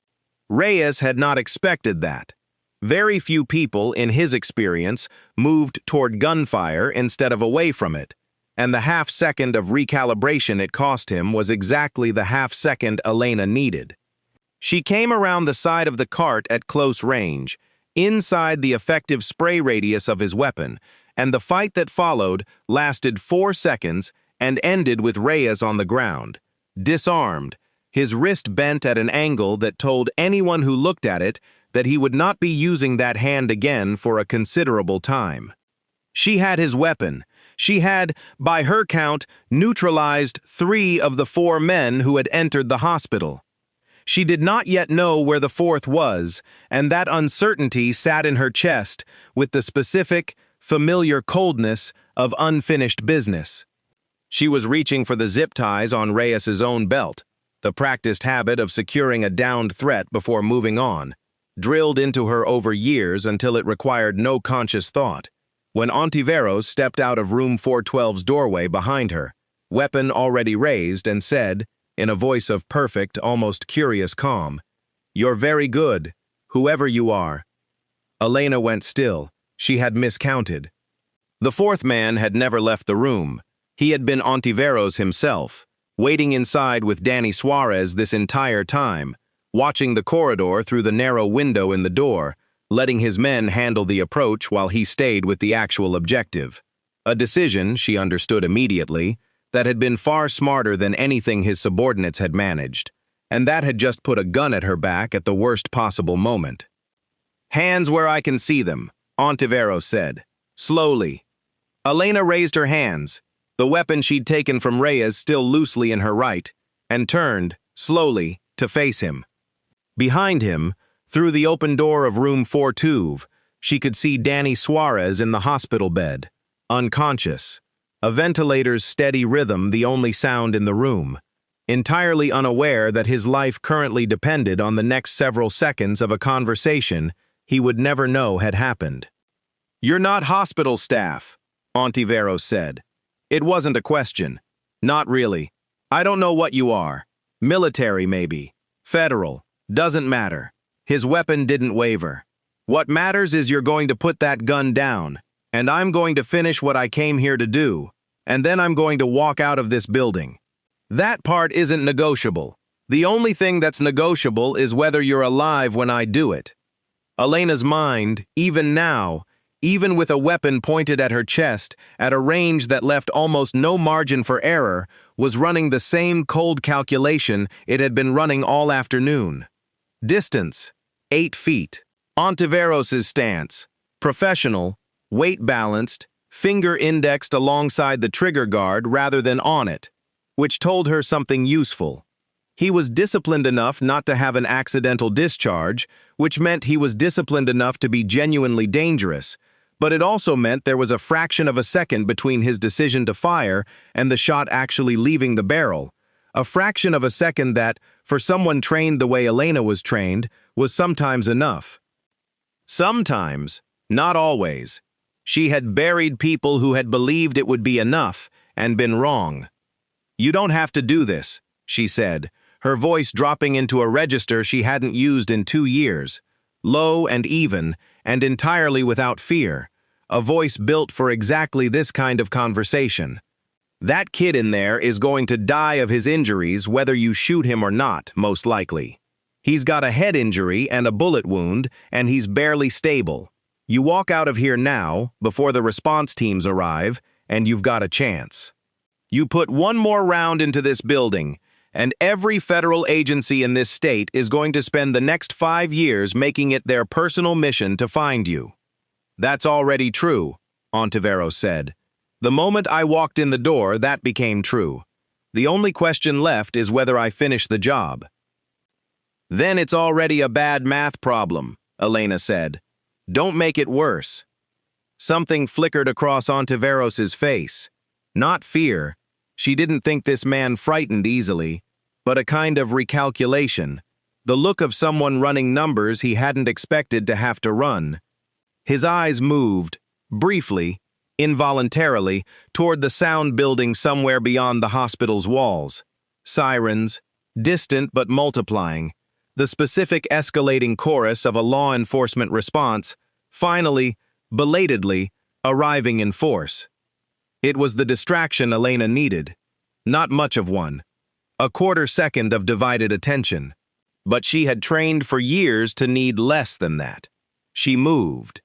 Reyes had not expected that. Very few people, in his experience, moved toward gunfire instead of away from it, and the half-second of recalibration it cost him was exactly the half-second Elena needed. She came around the side of the cart at close range, inside the effective spray radius of his weapon, and the fight that followed lasted 4 seconds and ended with Reyes on the ground, disarmed, his wrist bent at an angle that told anyone who looked at it that he would not be using that hand again for a considerable time. She had his weapon. She had, by her count, neutralized 3 of the 4 men who had entered the hospital. She did not yet know where the 4th was, and that uncertainty sat in her chest with the specific, familiar coldness of unfinished business. She was reaching for the zip ties on Reyes's own belt, the practiced habit of securing a downed threat before moving on, drilled into her over years until it required no conscious thought. When Ontiveros stepped out of room 412's doorway behind her, weapon already raised, and said, in a voice of perfect, almost curious calm, "You're very good, whoever you are." Elena went still. She had miscounted. The 4th man had never left the room. He had been Ontiveros himself, waiting inside with Danny Suarez this entire time, watching the corridor through the narrow window in the door, letting his men handle the approach while he stayed with the actual objective. A decision, she understood immediately, that had been far smarter than anything his subordinates had managed, and that had just put a gun at her back at the worst possible moment. "Hands where I can see them," Ontiveros said, slowly. Elena raised her hands, the weapon she'd taken from Reyes still loosely in her right, and turned, slowly, to face him. Behind him, through the open door of room 412, she could see Danny Suarez in the hospital bed, unconscious, a ventilator's steady rhythm the only sound in the room, entirely unaware that his life currently depended on the next several seconds of a conversation he would never know had happened. "You're not hospital staff," Ontiveros said. It wasn't a question. "Not really. I don't know what you are. Military, maybe. Federal. Doesn't matter." His weapon didn't waver. "What matters is you're going to put that gun down, and I'm going to finish what I came here to do, and then I'm going to walk out of this building. That part isn't negotiable. The only thing that's negotiable is whether you're alive when I do it." Elena's mind, even now, even with a weapon pointed at her chest, at a range that left almost no margin for error, was running the same cold calculation it had been running all afternoon. Distance, 8 feet. Ontiveros' stance, professional, weight-balanced, finger indexed alongside the trigger guard rather than on it, which told her something useful. He was disciplined enough not to have an accidental discharge, which meant he was disciplined enough to be genuinely dangerous, but it also meant there was a fraction of a second between his decision to fire and the shot actually leaving the barrel, a fraction of a second that, for someone trained the way Elena was trained, was sometimes enough. Sometimes, not always. She had buried people who had believed it would be enough and been wrong. "You don't have to do this," she said, her voice dropping into a register she hadn't used in 2 years, low and even, and entirely without fear, a voice built for exactly this kind of conversation. That kid in there is going to die of his injuries whether you shoot him or not, most likely. He's got a head injury and a bullet wound, and he's barely stable. You walk out of here now, before the response teams arrive, and you've got a chance. You put one more round into this building, and every federal agency in this state is going to spend the next 5 years making it their personal mission to find you. That's already true, Ontiveros said. The moment I walked in the door, that became true. The only question left is whether I finish the job. Then it's already a bad math problem, Elena said. Don't make it worse. Something flickered across Ontiveros's face. Not fear. She didn't think this man frightened easily, but a kind of recalculation, the look of someone running numbers he hadn't expected to have to run. His eyes moved, briefly, involuntarily, toward the sound building somewhere beyond the hospital's walls. Sirens, distant but multiplying, the specific escalating chorus of a law enforcement response, finally, belatedly, arriving in force. It was the distraction Elena needed. Not much of one. A quarter second of divided attention. But she had trained for years to need less than that. She moved.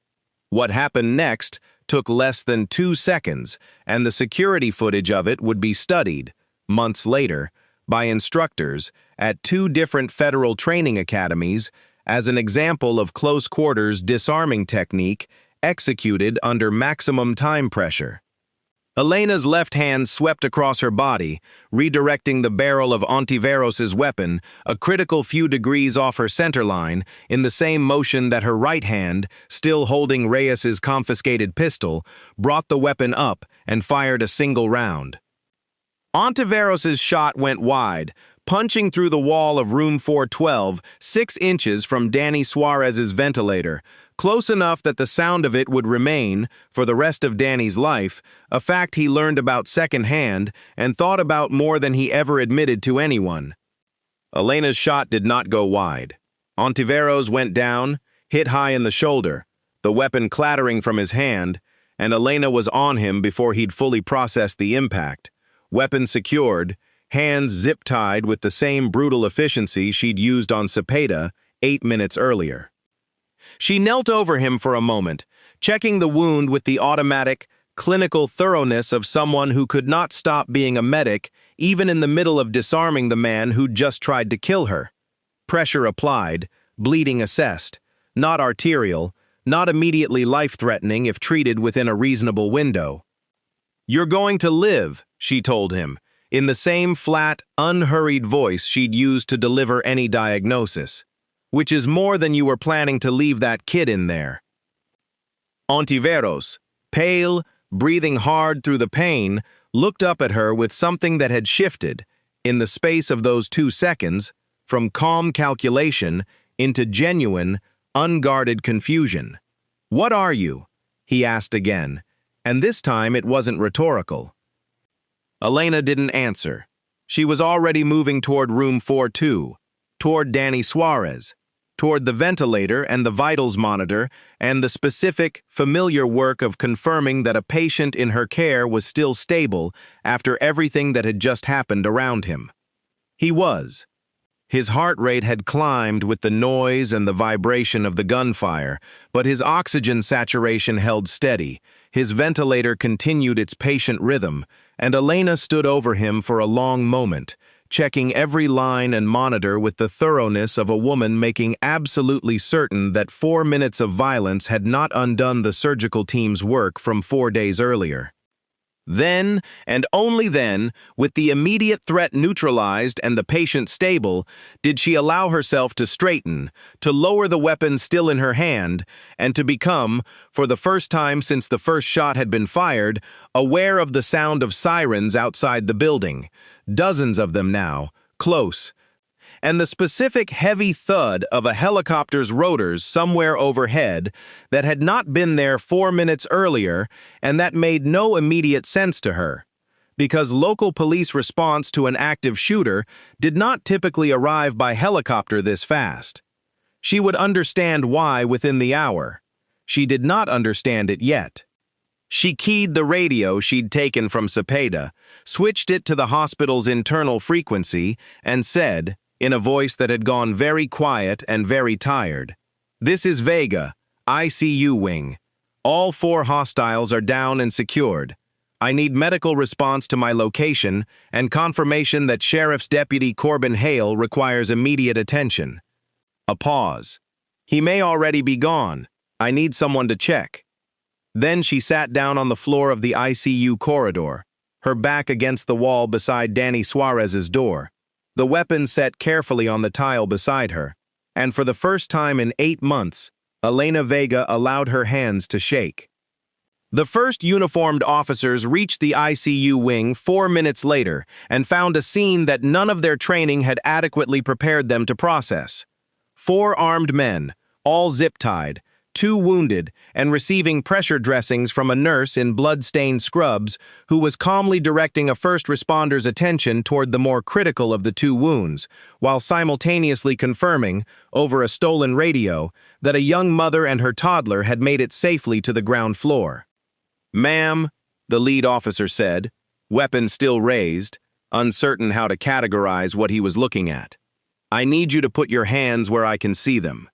What happened next took less than 2 seconds, and the security footage of it would be studied, months later, by instructors at 2 different federal training academies as an example of close-quarters disarming technique executed under maximum time pressure. Elena's left hand swept across her body, redirecting the barrel of Ontiveros's weapon a critical few degrees off her center line in the same motion that her right hand, still holding Reyes's confiscated pistol, brought the weapon up and fired a single round. Ontiveros's shot went wide, punching through the wall of room 412, 6 inches from Danny Suarez's ventilator, close enough that the sound of it would remain, for the rest of Danny's life, a fact he learned about secondhand and thought about more than he ever admitted to anyone. Elena's shot did not go wide. Ontiveros went down, hit high in the shoulder, the weapon clattering from his hand, and Elena was on him before he'd fully processed the impact. Weapon secured, hands zip-tied with the same brutal efficiency she'd used on Cepeda 8 minutes earlier. She knelt over him for a moment, checking the wound with the automatic, clinical thoroughness of someone who could not stop being a medic even in the middle of disarming the man who'd just tried to kill her. Pressure applied, bleeding assessed, not arterial, not immediately life-threatening if treated within a reasonable window. "You're going to live," she told him, in the same flat, unhurried voice she'd used to deliver any diagnosis, "which is more than you were planning to leave that kid in there." Ontiveros, pale, breathing hard through the pain, looked up at her with something that had shifted, in the space of those 2 seconds, from calm calculation into genuine, unguarded confusion. "What are you?" he asked again, and this time it wasn't rhetorical. Elena didn't answer. She was already moving toward room 42, toward Danny Suarez, toward the ventilator and the vitals monitor and the specific, familiar work of confirming that a patient in her care was still stable after everything that had just happened around him. He was. His heart rate had climbed with the noise and the vibration of the gunfire, but his oxygen saturation held steady. His ventilator continued its patient rhythm, and Elena stood over him for a long moment, checking every line and monitor with the thoroughness of a woman making absolutely certain that 4 minutes of violence had not undone the surgical team's work from 4 days earlier. Then, and only then, with the immediate threat neutralized and the patient stable, did she allow herself to straighten, to lower the weapon still in her hand, and to become, for the first time since the first shot had been fired, aware of the sound of sirens outside the building, dozens of them now, close, and the specific heavy thud of a helicopter's rotors somewhere overhead that had not been there 4 minutes earlier and that made no immediate sense to her. because local police response to an active shooter did not typically arrive by helicopter this fast. She would understand why within the hour. She did not understand it yet. She keyed the radio she'd taken from Cepeda, switched it to the hospital's internal frequency, and said, in a voice that had gone very quiet and very tired, "This is Vega, ICU wing. All 4 hostiles are down and secured. I need medical response to my location and confirmation that Sheriff's Deputy Corbin Hale requires immediate attention." A pause. "He may already be gone. I need someone to check." Then she sat down on the floor of the ICU corridor, her back against the wall beside Danny Suarez's door, the weapon set carefully on the tile beside her, and for the first time in 8 months, Elena Vega allowed her hands to shake. The first uniformed officers reached the ICU wing 4 minutes later and found a scene that none of their training had adequately prepared them to process. 4 armed men, all zip-tied, 2 wounded, and receiving pressure dressings from a nurse in blood-stained scrubs who was calmly directing a first responder's attention toward the more critical of the 2 wounds, while simultaneously confirming, over a stolen radio, that a young mother and her toddler had made it safely to the ground floor. "Ma'am," the lead officer said, weapon still raised, uncertain how to categorize what he was looking at. "I need you to put your hands where I can see them."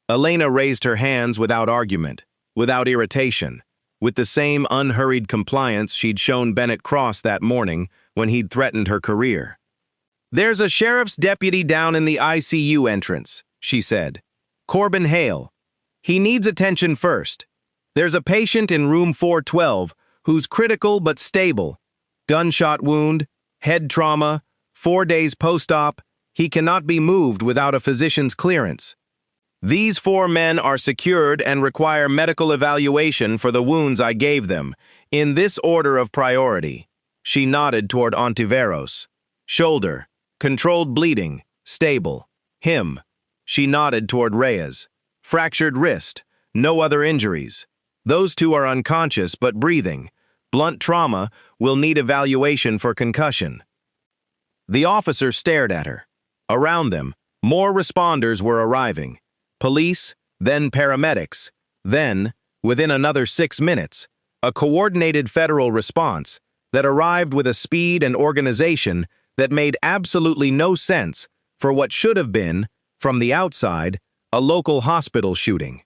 Elena raised her hands without argument, without irritation, with the same unhurried compliance she'd shown Bennett Cross that morning when he'd threatened her career. "There's a sheriff's deputy down in the ICU entrance," she said. "Corbin Hale. He needs attention first. There's a patient in room 412 who's critical but stable. Gunshot wound, head trauma, 4 days post-op. He cannot be moved without a physician's clearance. These 4 men are secured and require medical evaluation for the wounds I gave them, in this order of priority." She nodded toward Ontiveros. "Shoulder, controlled bleeding, stable. Him." She nodded toward Reyes. "Fractured wrist, no other injuries. Those 2 are unconscious but breathing. Blunt trauma, will need evaluation for concussion." The officer stared at her. Around them, more responders were arriving. Police, then paramedics, then, within another 6 minutes, a coordinated federal response that arrived with a speed and organization that made absolutely no sense for what should have been, from the outside, a local hospital shooting.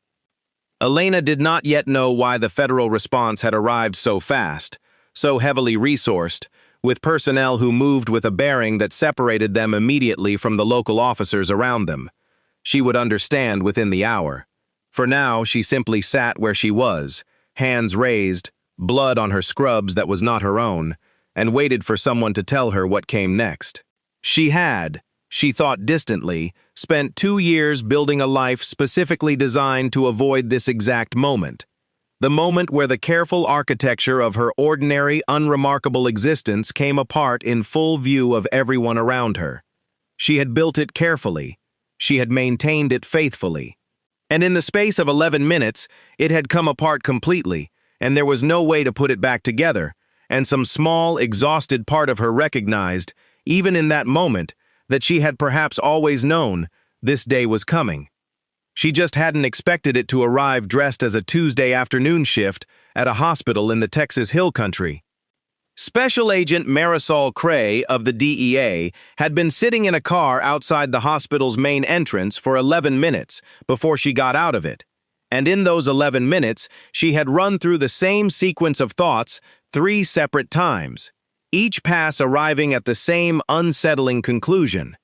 Elena did not yet know why the federal response had arrived so fast, so heavily resourced, with personnel who moved with a bearing that separated them immediately from the local officers around them. She would understand within the hour. For now, she simply sat where she was, hands raised, blood on her scrubs that was not her own, and waited for someone to tell her what came next. She had, she thought distantly, spent 2 years building a life specifically designed to avoid this exact moment. The moment where the careful architecture of her ordinary, unremarkable existence came apart in full view of everyone around her. She had built it carefully. She had maintained it faithfully. And in the space of 11 minutes, it had come apart completely, and there was no way to put it back together, and some small, exhausted part of her recognized, even in that moment, that she had perhaps always known this day was coming. She just hadn't expected it to arrive dressed as a Tuesday afternoon shift at a hospital in the Texas Hill Country. Special Agent Marisol Cray of the DEA had been sitting in a car outside the hospital's main entrance for 11 minutes before she got out of it. And in those 11 minutes, she had run through the same sequence of thoughts 3 separate times, each pass arriving at the same unsettling conclusion.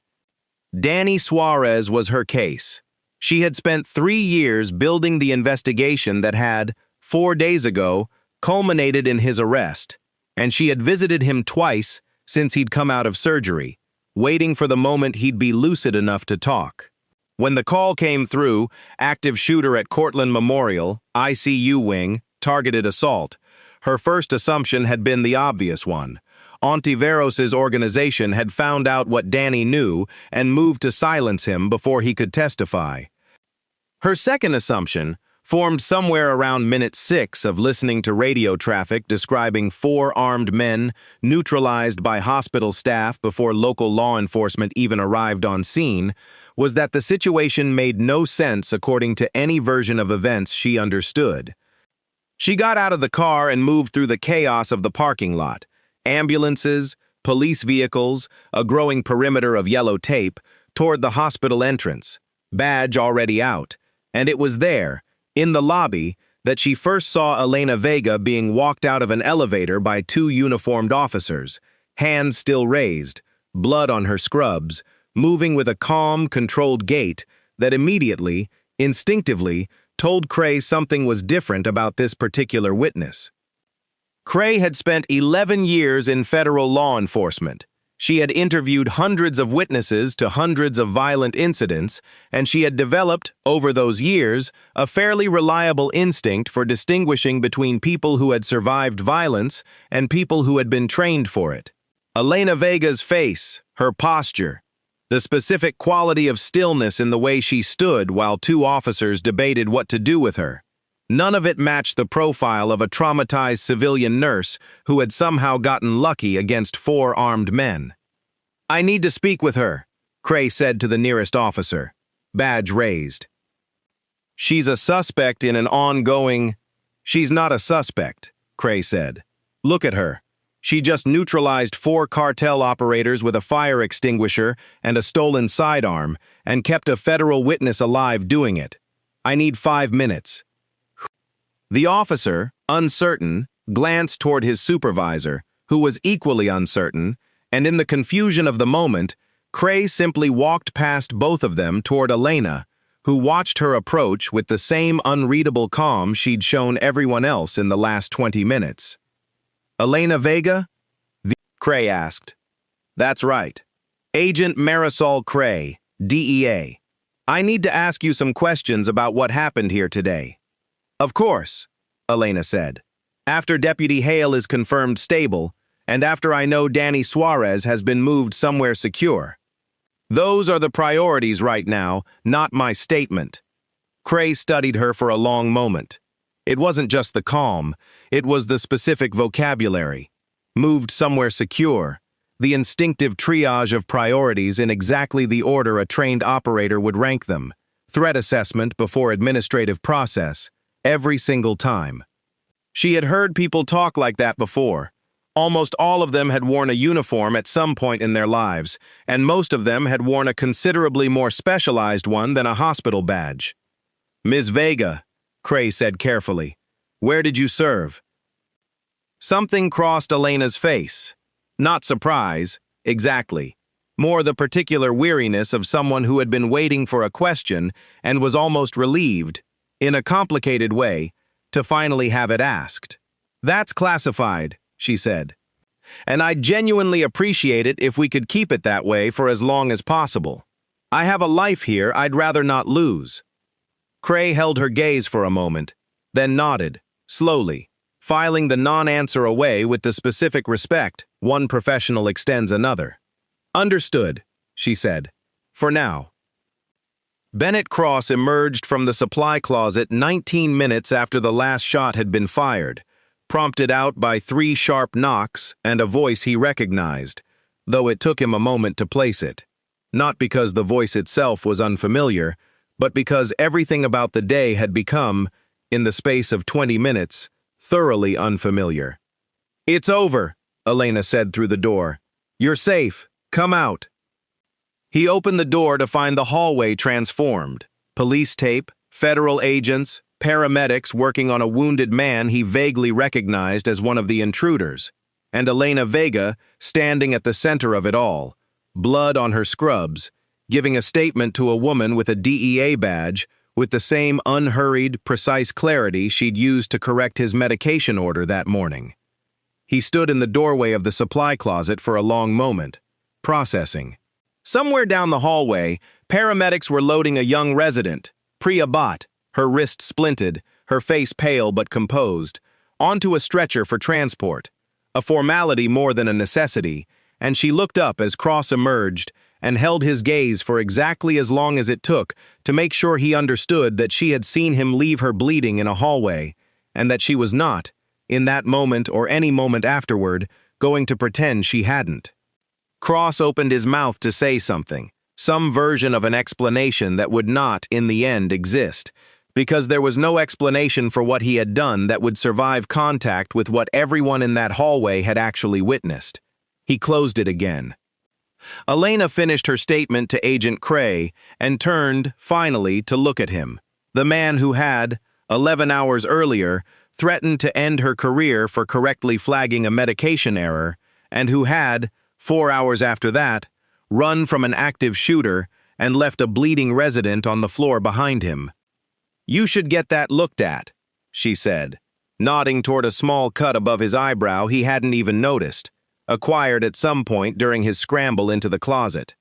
Danny Suarez was her case. She had spent 3 years building the investigation that had, 4 days ago, culminated in his arrest, and she had visited him twice since he'd come out of surgery, waiting for the moment he'd be lucid enough to talk. When the call came through, active shooter at Cortland Memorial, ICU wing, targeted assault, her first assumption had been the obvious one. Ontiveros's organization had found out what Danny knew and moved to silence him before he could testify. Her second assumption, formed somewhere around minute 6 of listening to radio traffic describing 4 armed men neutralized by hospital staff before local law enforcement even arrived on scene, was that the situation made no sense according to any version of events she understood. She got out of the car and moved through the chaos of the parking lot. Ambulances, police vehicles, a growing perimeter of yellow tape, toward the hospital entrance, badge already out, and it was there, in the lobby, that she first saw Elena Vega being walked out of an elevator by 2 uniformed officers, hands still raised, blood on her scrubs, moving with a calm, controlled gait that immediately, instinctively, told Cray something was different about this particular witness. Cray had spent 11 years in federal law enforcement. She had interviewed hundreds of witnesses to hundreds of violent incidents, and she had developed, over those years, a fairly reliable instinct for distinguishing between people who had survived violence and people who had been trained for it. Elena Vega's face, her posture, the specific quality of stillness in the way she stood while 2 officers debated what to do with her. None of it matched the profile of a traumatized civilian nurse who had somehow gotten lucky against 4 armed men. "I need to speak with her," Cray said to the nearest officer, badge raised. "She's a suspect in an ongoing—" "She's not a suspect," Cray said. "Look at her. She just neutralized 4 cartel operators with a fire extinguisher and a stolen sidearm and kept a federal witness alive doing it. I need 5 minutes." The officer, uncertain, glanced toward his supervisor, who was equally uncertain, and in the confusion of the moment, Cray simply walked past both of them toward Elena, who watched her approach with the same unreadable calm she'd shown everyone else in the last 20 minutes. "Elena Vega?" Cray asked. "That's right. Agent Marisol Cray, DEA. I need to ask you some questions about what happened here today." "Of course," Elena said. "After Deputy Hale is confirmed stable, and after I know Danny Suarez has been moved somewhere secure. Those are the priorities right now, not my statement." Cray studied her for a long moment. It wasn't just the calm, it was the specific vocabulary. Moved somewhere secure, the instinctive triage of priorities in exactly the order a trained operator would rank them. Threat assessment before administrative process, every single time. She had heard people talk like that before. Almost all of them had worn a uniform at some point in their lives, and most of them had worn a considerably more specialized one than a hospital badge. "Ms. Vega," Cray said carefully, "where did you serve?" Something crossed Elena's face. Not surprise, exactly. More the particular weariness of someone who had been waiting for a question and was almost relieved, in a complicated way, to finally have it asked. "That's classified," she said. "And I'd genuinely appreciate it if we could keep it that way for as long as possible. I have a life here I'd rather not lose." Cray held her gaze for a moment, then nodded, slowly, filing the non-answer away with the specific respect one professional extends another. "Understood," she said. "For now." Bennett Cross emerged from the supply closet 19 minutes after the last shot had been fired, prompted out by 3 sharp knocks and a voice he recognized, though it took him a moment to place it. Not because the voice itself was unfamiliar, but because everything about the day had become, in the space of 20 minutes, thoroughly unfamiliar. "It's over," Elena said through the door. "You're safe. Come out." He opened the door to find the hallway transformed. Police tape, federal agents, paramedics working on a wounded man he vaguely recognized as one of the intruders, and Elena Vega standing at the center of it all, blood on her scrubs, giving a statement to a woman with a DEA badge with the same unhurried, precise clarity she'd used to correct his medication order that morning. He stood in the doorway of the supply closet for a long moment, processing. Somewhere down the hallway, paramedics were loading a young resident, Priya Bhatt, her wrist splinted, her face pale but composed, onto a stretcher for transport, a formality more than a necessity, and she looked up as Cross emerged and held his gaze for exactly as long as it took to make sure he understood that she had seen him leave her bleeding in a hallway, and that she was not, in that moment or any moment afterward, going to pretend she hadn't. Cross opened his mouth to say something, some version of an explanation that would not, in the end, exist, because there was no explanation for what he had done that would survive contact with what everyone in that hallway had actually witnessed. He closed it again. Elena finished her statement to Agent Cray and turned, finally, to look at him, the man who had, 11 hours earlier, threatened to end her career for correctly flagging a medication error, and who had, 4 hours after that, run from an active shooter and left a bleeding resident on the floor behind him. "You should get that looked at," she said, nodding toward a small cut above his eyebrow he hadn't even noticed, acquired at some point during his scramble into the closet.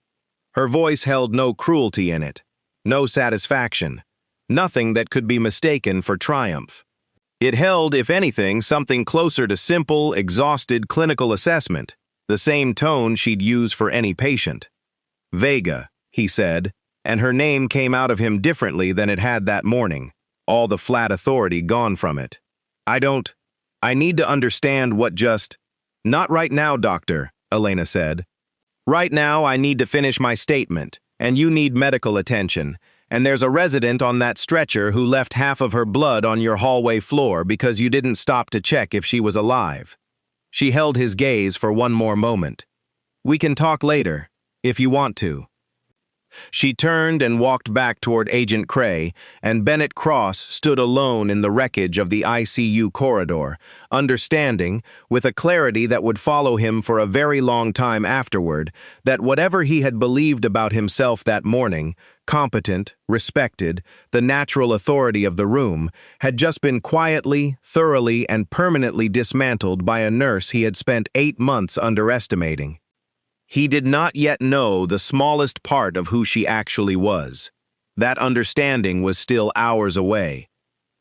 Her voice held no cruelty in it, no satisfaction, nothing that could be mistaken for triumph. It held, if anything, something closer to simple, exhausted clinical assessment, the same tone she'd use for any patient. "Vega," he said, and her name came out of him differently than it had that morning, all the flat authority gone from it. I need to understand what just—" "Not right now, doctor," Elena said. "Right now I need to finish my statement, and you need medical attention, and there's a resident on that stretcher who left half of her blood on your hallway floor because you didn't stop to check if she was alive." She held his gaze for one more moment. "We can talk later, if you want to." She turned and walked back toward Agent Cray, and Bennett Cross stood alone in the wreckage of the ICU corridor, understanding, with a clarity that would follow him for a very long time afterward, that whatever he had believed about himself that morning, competent, respected, the natural authority of the room, had just been quietly, thoroughly, and permanently dismantled by a nurse he had spent 8 months underestimating. He did not yet know the smallest part of who she actually was. That understanding was still hours away.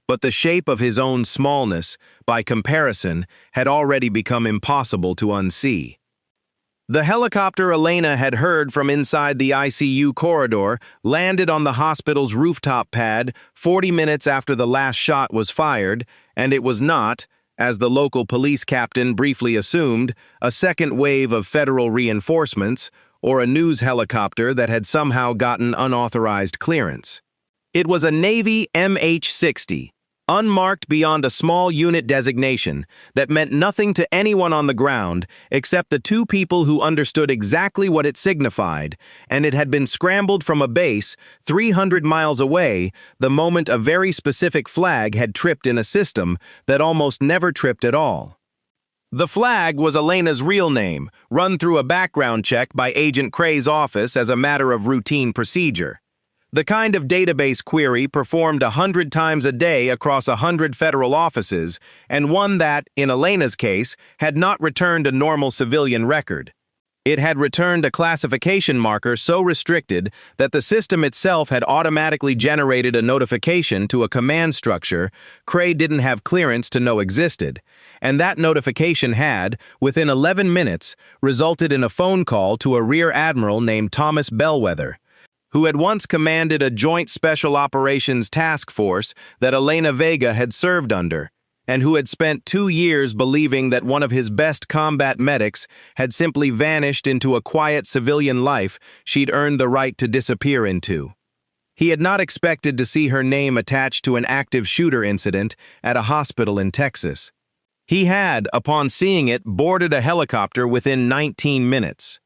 But the shape of his own smallness, by comparison, had already become impossible to unsee. The helicopter Elena had heard from inside the ICU corridor landed on the hospital's rooftop pad 40 minutes after the last shot was fired, and it was not, as the local police captain briefly assumed, a second wave of federal reinforcements or a news helicopter that had somehow gotten unauthorized clearance. It was a Navy MH-60, unmarked beyond a small unit designation that meant nothing to anyone on the ground except the 2 people who understood exactly what it signified, and it had been scrambled from a base 300 miles away the moment a very specific flag had tripped in a system that almost never tripped at all. The flag was Elena's real name, run through a background check by Agent Cray's office as a matter of routine procedure. The kind of database query performed 100 times a day across 100 federal offices, and one that, in Elena's case, had not returned a normal civilian record. It had returned a classification marker so restricted that the system itself had automatically generated a notification to a command structure Cray didn't have clearance to know existed, and that notification had, within 11 minutes, resulted in a phone call to a Rear Admiral named Thomas Bellwether, who had once commanded a joint special operations task force that Elena Vega had served under, and who had spent 2 years believing that one of his best combat medics had simply vanished into a quiet civilian life she'd earned the right to disappear into. He had not expected to see her name attached to an active shooter incident at a hospital in Texas. He had, upon seeing it, boarded a helicopter within 19 minutes.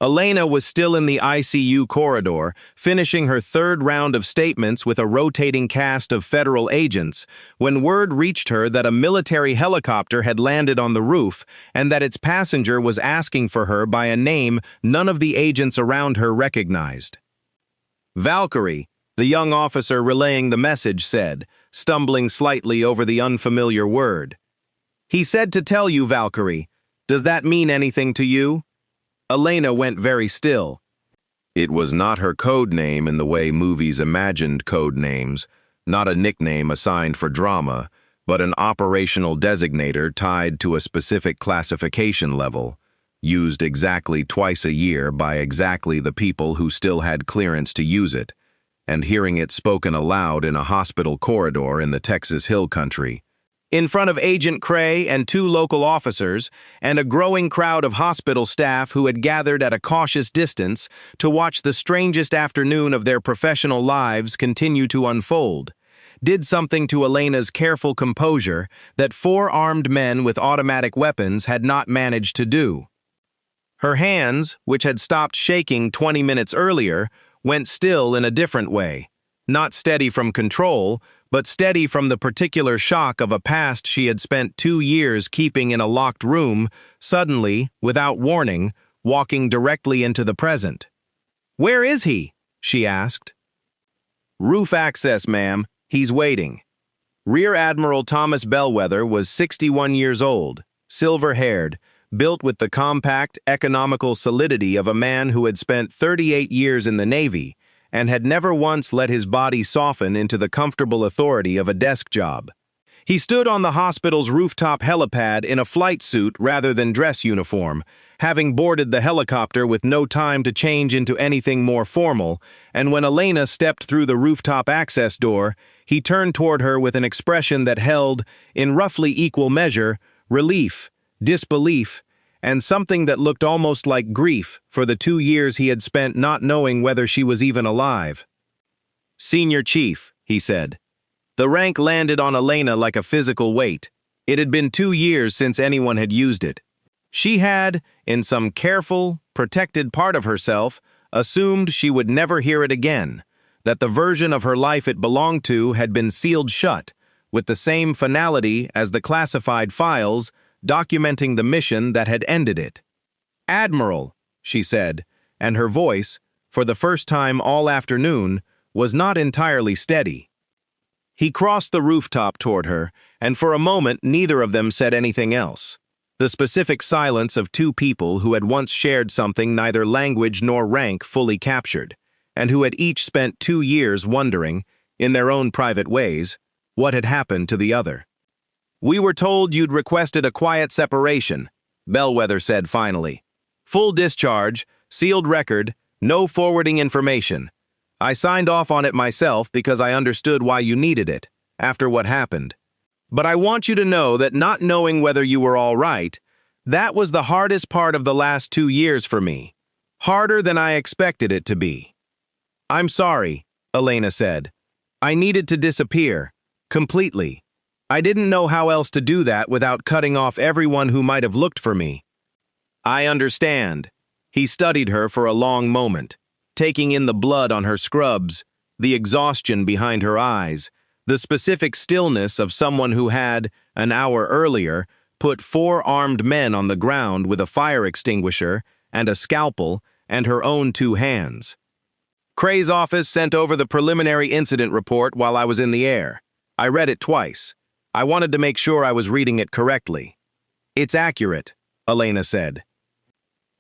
Elena was still in the ICU corridor, finishing her 3rd round of statements with a rotating cast of federal agents, when word reached her that a military helicopter had landed on the roof and that its passenger was asking for her by a name none of the agents around her recognized. "Valkyrie," the young officer relaying the message said, stumbling slightly over the unfamiliar word. "He said to tell you, Valkyrie. Does that mean anything to you?" Elena went very still. It was not her code name in the way movies imagined code names, not a nickname assigned for drama, but an operational designator tied to a specific classification level, used exactly twice a year by exactly the people who still had clearance to use it, and hearing it spoken aloud in a hospital corridor in the Texas Hill Country, in front of Agent Cray and two local officers, and a growing crowd of hospital staff who had gathered at a cautious distance to watch the strangest afternoon of their professional lives continue to unfold, did something to Elena's careful composure that four armed men with automatic weapons had not managed to do. Her hands, which had stopped shaking 20 minutes earlier, went still in a different way, not steady from control, but steady from the particular shock of a past she had spent 2 years keeping in a locked room, suddenly, without warning, walking directly into the present. "Where is he?" she asked. "Roof access, ma'am. He's waiting." Rear Admiral Thomas Bellwether was 61 years old, silver-haired, built with the compact, economical solidity of a man who had spent 38 years in the Navy and had never once let his body soften into the comfortable authority of a desk job. He stood on the hospital's rooftop helipad in a flight suit rather than dress uniform, having boarded the helicopter with no time to change into anything more formal, and when Elena stepped through the rooftop access door, he turned toward her with an expression that held, in roughly equal measure, relief, disbelief, and something that looked almost like grief for the 2 years he had spent not knowing whether she was even alive. "Senior Chief," he said. The rank landed on Elena like a physical weight. It had been 2 years since anyone had used it. She had, in some careful, protected part of herself, assumed she would never hear it again, that the version of her life it belonged to had been sealed shut, with the same finality as the classified files documenting the mission that had ended it. "Admiral," she said, and her voice, for the first time all afternoon, was not entirely steady. He crossed the rooftop toward her, and for a moment neither of them said anything else. The specific silence of two people who had once shared something neither language nor rank fully captured, and who had each spent 2 years wondering, in their own private ways, what had happened to the other. "We were told you'd requested a quiet separation," Bellwether said finally. "Full discharge, sealed record, no forwarding information. I signed off on it myself because I understood why you needed it, after what happened. But I want you to know that not knowing whether you were all right, that was the hardest part of the last 2 years for me. Harder than I expected it to be." "I'm sorry," Elena said. "I needed to disappear, completely. I didn't know how else to do that without cutting off everyone who might have looked for me." "I understand." He studied her for a long moment, taking in the blood on her scrubs, the exhaustion behind her eyes, the specific stillness of someone who had, an hour earlier, put 4 armed men on the ground with a fire extinguisher and a scalpel and her own 2 hands. "Cray's office sent over the preliminary incident report while I was in the air. I read it twice. I wanted to make sure I was reading it correctly." "It's accurate," Elena said.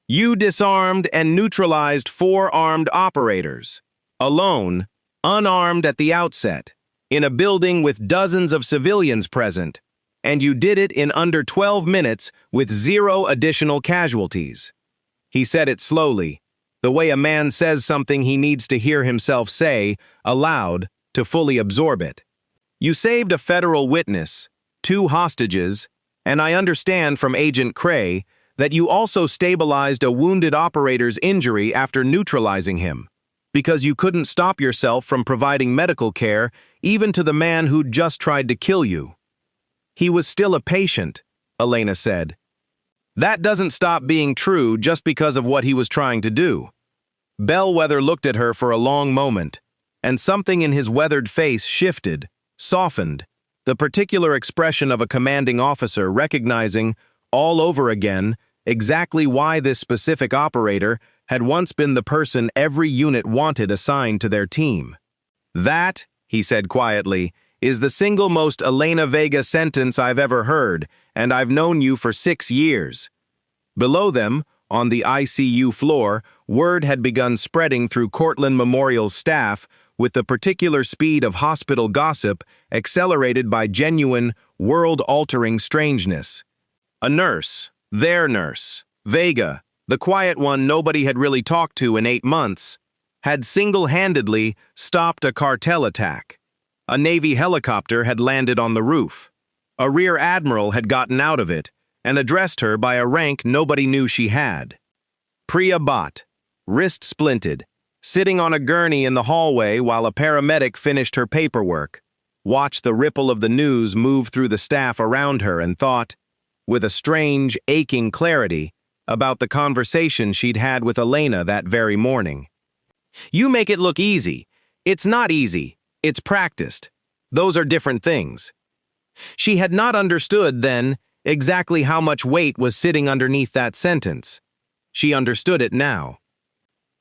"You disarmed and neutralized 4 armed operators, alone, unarmed at the outset, in a building with dozens of civilians present, and you did it in under 12 minutes with 0 additional casualties." He said it slowly, the way a man says something he needs to hear himself say, aloud, to fully absorb it. "You saved a federal witness, 2 hostages, and I understand from Agent Cray that you also stabilized a wounded operator's injury after neutralizing him, because you couldn't stop yourself from providing medical care even to the man who'd just tried to kill you." "He was still a patient," Elena said. "That doesn't stop being true just because of what he was trying to do." Bellwether looked at her for a long moment, and something in his weathered face shifted, softened, the particular expression of a commanding officer recognizing, all over again, exactly why this specific operator had once been the person every unit wanted assigned to their team. "That," he said quietly, "is the single most Elena Vega sentence I've ever heard, and I've known you for 6 years." Below them, on the ICU floor, word had begun spreading through Cortland Memorial's staff with the particular speed of hospital gossip accelerated by genuine, world-altering strangeness. A nurse, their nurse, Vega, the quiet one nobody had really talked to in 8 months, had single-handedly stopped a cartel attack. A Navy helicopter had landed on the roof. A rear admiral had gotten out of it and addressed her by a rank nobody knew she had. Priya Bhatt, wrist splinted, sitting on a gurney in the hallway while a paramedic finished her paperwork, watched the ripple of the news move through the staff around her and thought, with a strange, aching clarity, about the conversation she'd had with Elena that very morning. You make it look easy. It's not easy. It's practiced. Those are different things. She had not understood, then, exactly how much weight was sitting underneath that sentence. She understood it now.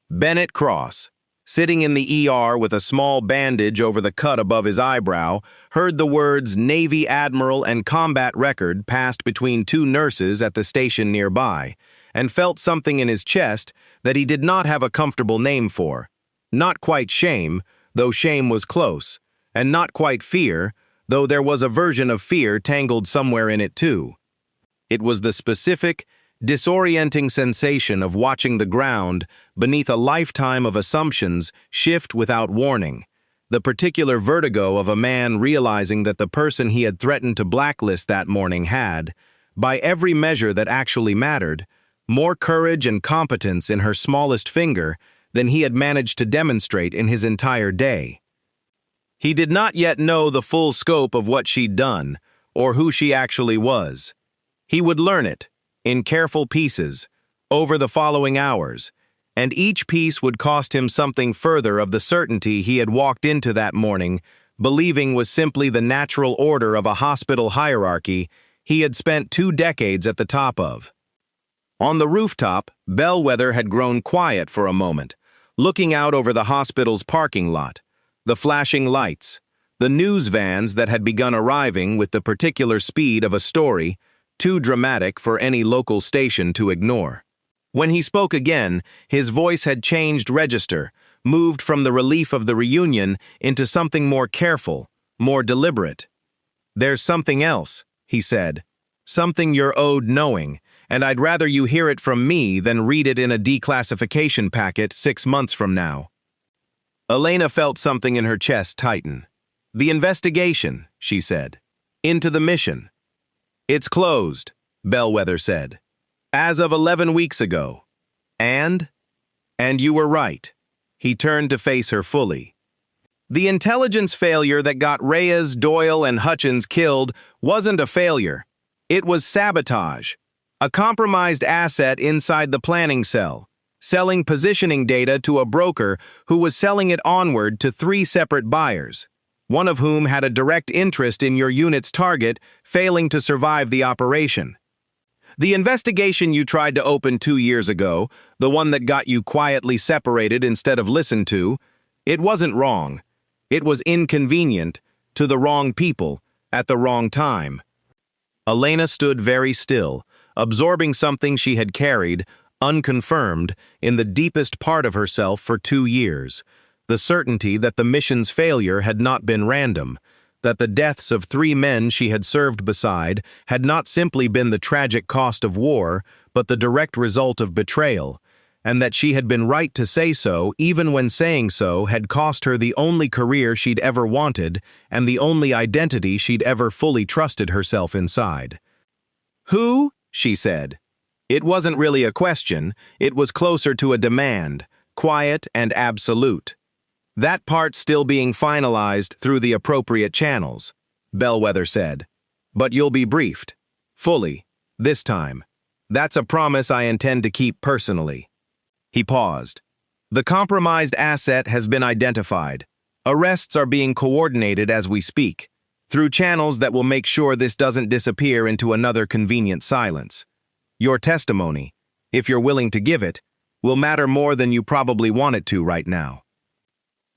Bennett Cross, sitting in the ER with a small bandage over the cut above his eyebrow, heard the words Navy Admiral and combat record passed between two nurses at the station nearby, and felt something in his chest that he did not have a comfortable name for. Not quite shame, though shame was close, and not quite fear, though there was a version of fear tangled somewhere in it too. It was the specific, disorienting sensation of watching the ground beneath a lifetime of assumptions shift without warning, the particular vertigo of a man realizing that the person he had threatened to blacklist that morning had, by every measure that actually mattered, more courage and competence in her smallest finger than he had managed to demonstrate in his entire day. He did not yet know the full scope of what she'd done, or who she actually was. He would learn it, in careful pieces, over the following hours, and each piece would cost him something further of the certainty he had walked into that morning, believing was simply the natural order of a hospital hierarchy he had spent 2 decades at the top of. On the rooftop, Bellwether had grown quiet for a moment, looking out over the hospital's parking lot, the flashing lights, the news vans that had begun arriving with the particular speed of a story, too dramatic for any local station to ignore. When he spoke again, his voice had changed register, moved from the relief of the reunion into something more careful, more deliberate. "There's something else," he said. "Something you're owed knowing, and I'd rather you hear it from me than read it in a declassification packet 6 months from now." Elena felt something in her chest tighten. "The investigation," she said. "Into the mission." "It's closed," Bellwether said. "As of 11 weeks ago." And you were right." He turned to face her fully. "The intelligence failure that got Reyes, Doyle, and Hutchins killed wasn't a failure. It was sabotage. A compromised asset inside the planning cell, selling positioning data to a broker who was selling it onward to 3 separate buyers, one of whom had a direct interest in your unit's target, failing to survive the operation. The investigation you tried to open 2 years ago, the one that got you quietly separated instead of listened to, it wasn't wrong. It was inconvenient to the wrong people at the wrong time." Elena stood very still, absorbing something she had carried, unconfirmed, in the deepest part of herself for 2 years, the certainty that the mission's failure had not been random, that the deaths of 3 men she had served beside had not simply been the tragic cost of war, but the direct result of betrayal, and that she had been right to say so even when saying so had cost her the only career she'd ever wanted and the only identity she'd ever fully trusted herself inside. "Who?" she said. It wasn't really a question, it was closer to a demand, quiet and absolute. "That part's still being finalized through the appropriate channels," Bellwether said. "But you'll be briefed. Fully. This time. That's a promise I intend to keep personally." He paused. "The compromised asset has been identified. Arrests are being coordinated as we speak, through channels that will make sure this doesn't disappear into another convenient silence. Your testimony, if you're willing to give it, will matter more than you probably want it to right now."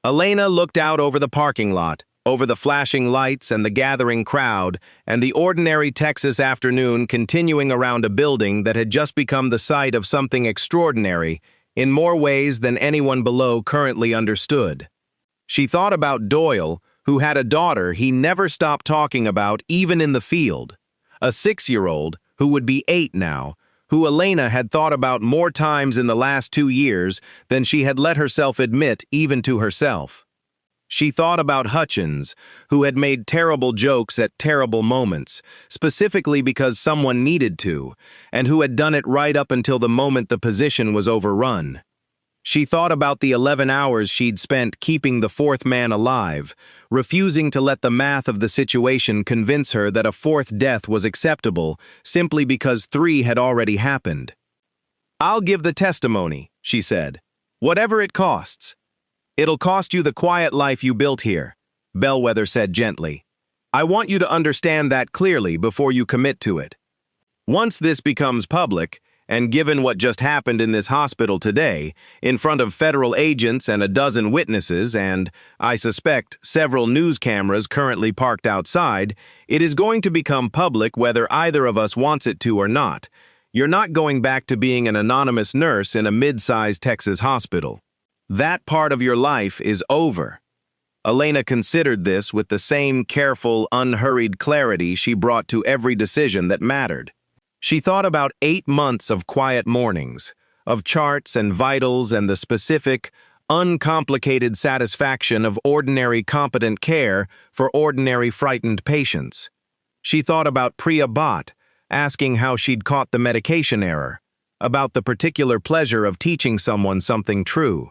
Elena looked out over the parking lot, over the flashing lights and the gathering crowd, and the ordinary Texas afternoon continuing around a building that had just become the site of something extraordinary in more ways than anyone below currently understood. She thought about Doyle, who had a daughter he never stopped talking about even in the field, a 6-year-old who would be 8 now, who Elena had thought about more times in the last 2 years than she had let herself admit even to herself. She thought about Hutchins, who had made terrible jokes at terrible moments, specifically because someone needed to, and who had done it right up until the moment the position was overrun. She thought about the 11 hours she'd spent keeping the fourth man alive, refusing to let the math of the situation convince her that a fourth death was acceptable simply because 3 had already happened. "I'll give the testimony," she said, "whatever it costs." "It'll cost you the quiet life you built here," Bellwether said gently. "I want you to understand that clearly before you commit to it. Once this becomes public, and given what just happened in this hospital today, in front of federal agents and a dozen witnesses and, I suspect, several news cameras currently parked outside, it is going to become public whether either of us wants it to or not. You're not going back to being an anonymous nurse in a mid-sized Texas hospital. That part of your life is over." Elena considered this with the same careful, unhurried clarity she brought to every decision that mattered. She thought about 8 months of quiet mornings, of charts and vitals and the specific, uncomplicated satisfaction of ordinary competent care for ordinary frightened patients. She thought about Priya Bhatt, asking how she'd caught the medication error, about the particular pleasure of teaching someone something true.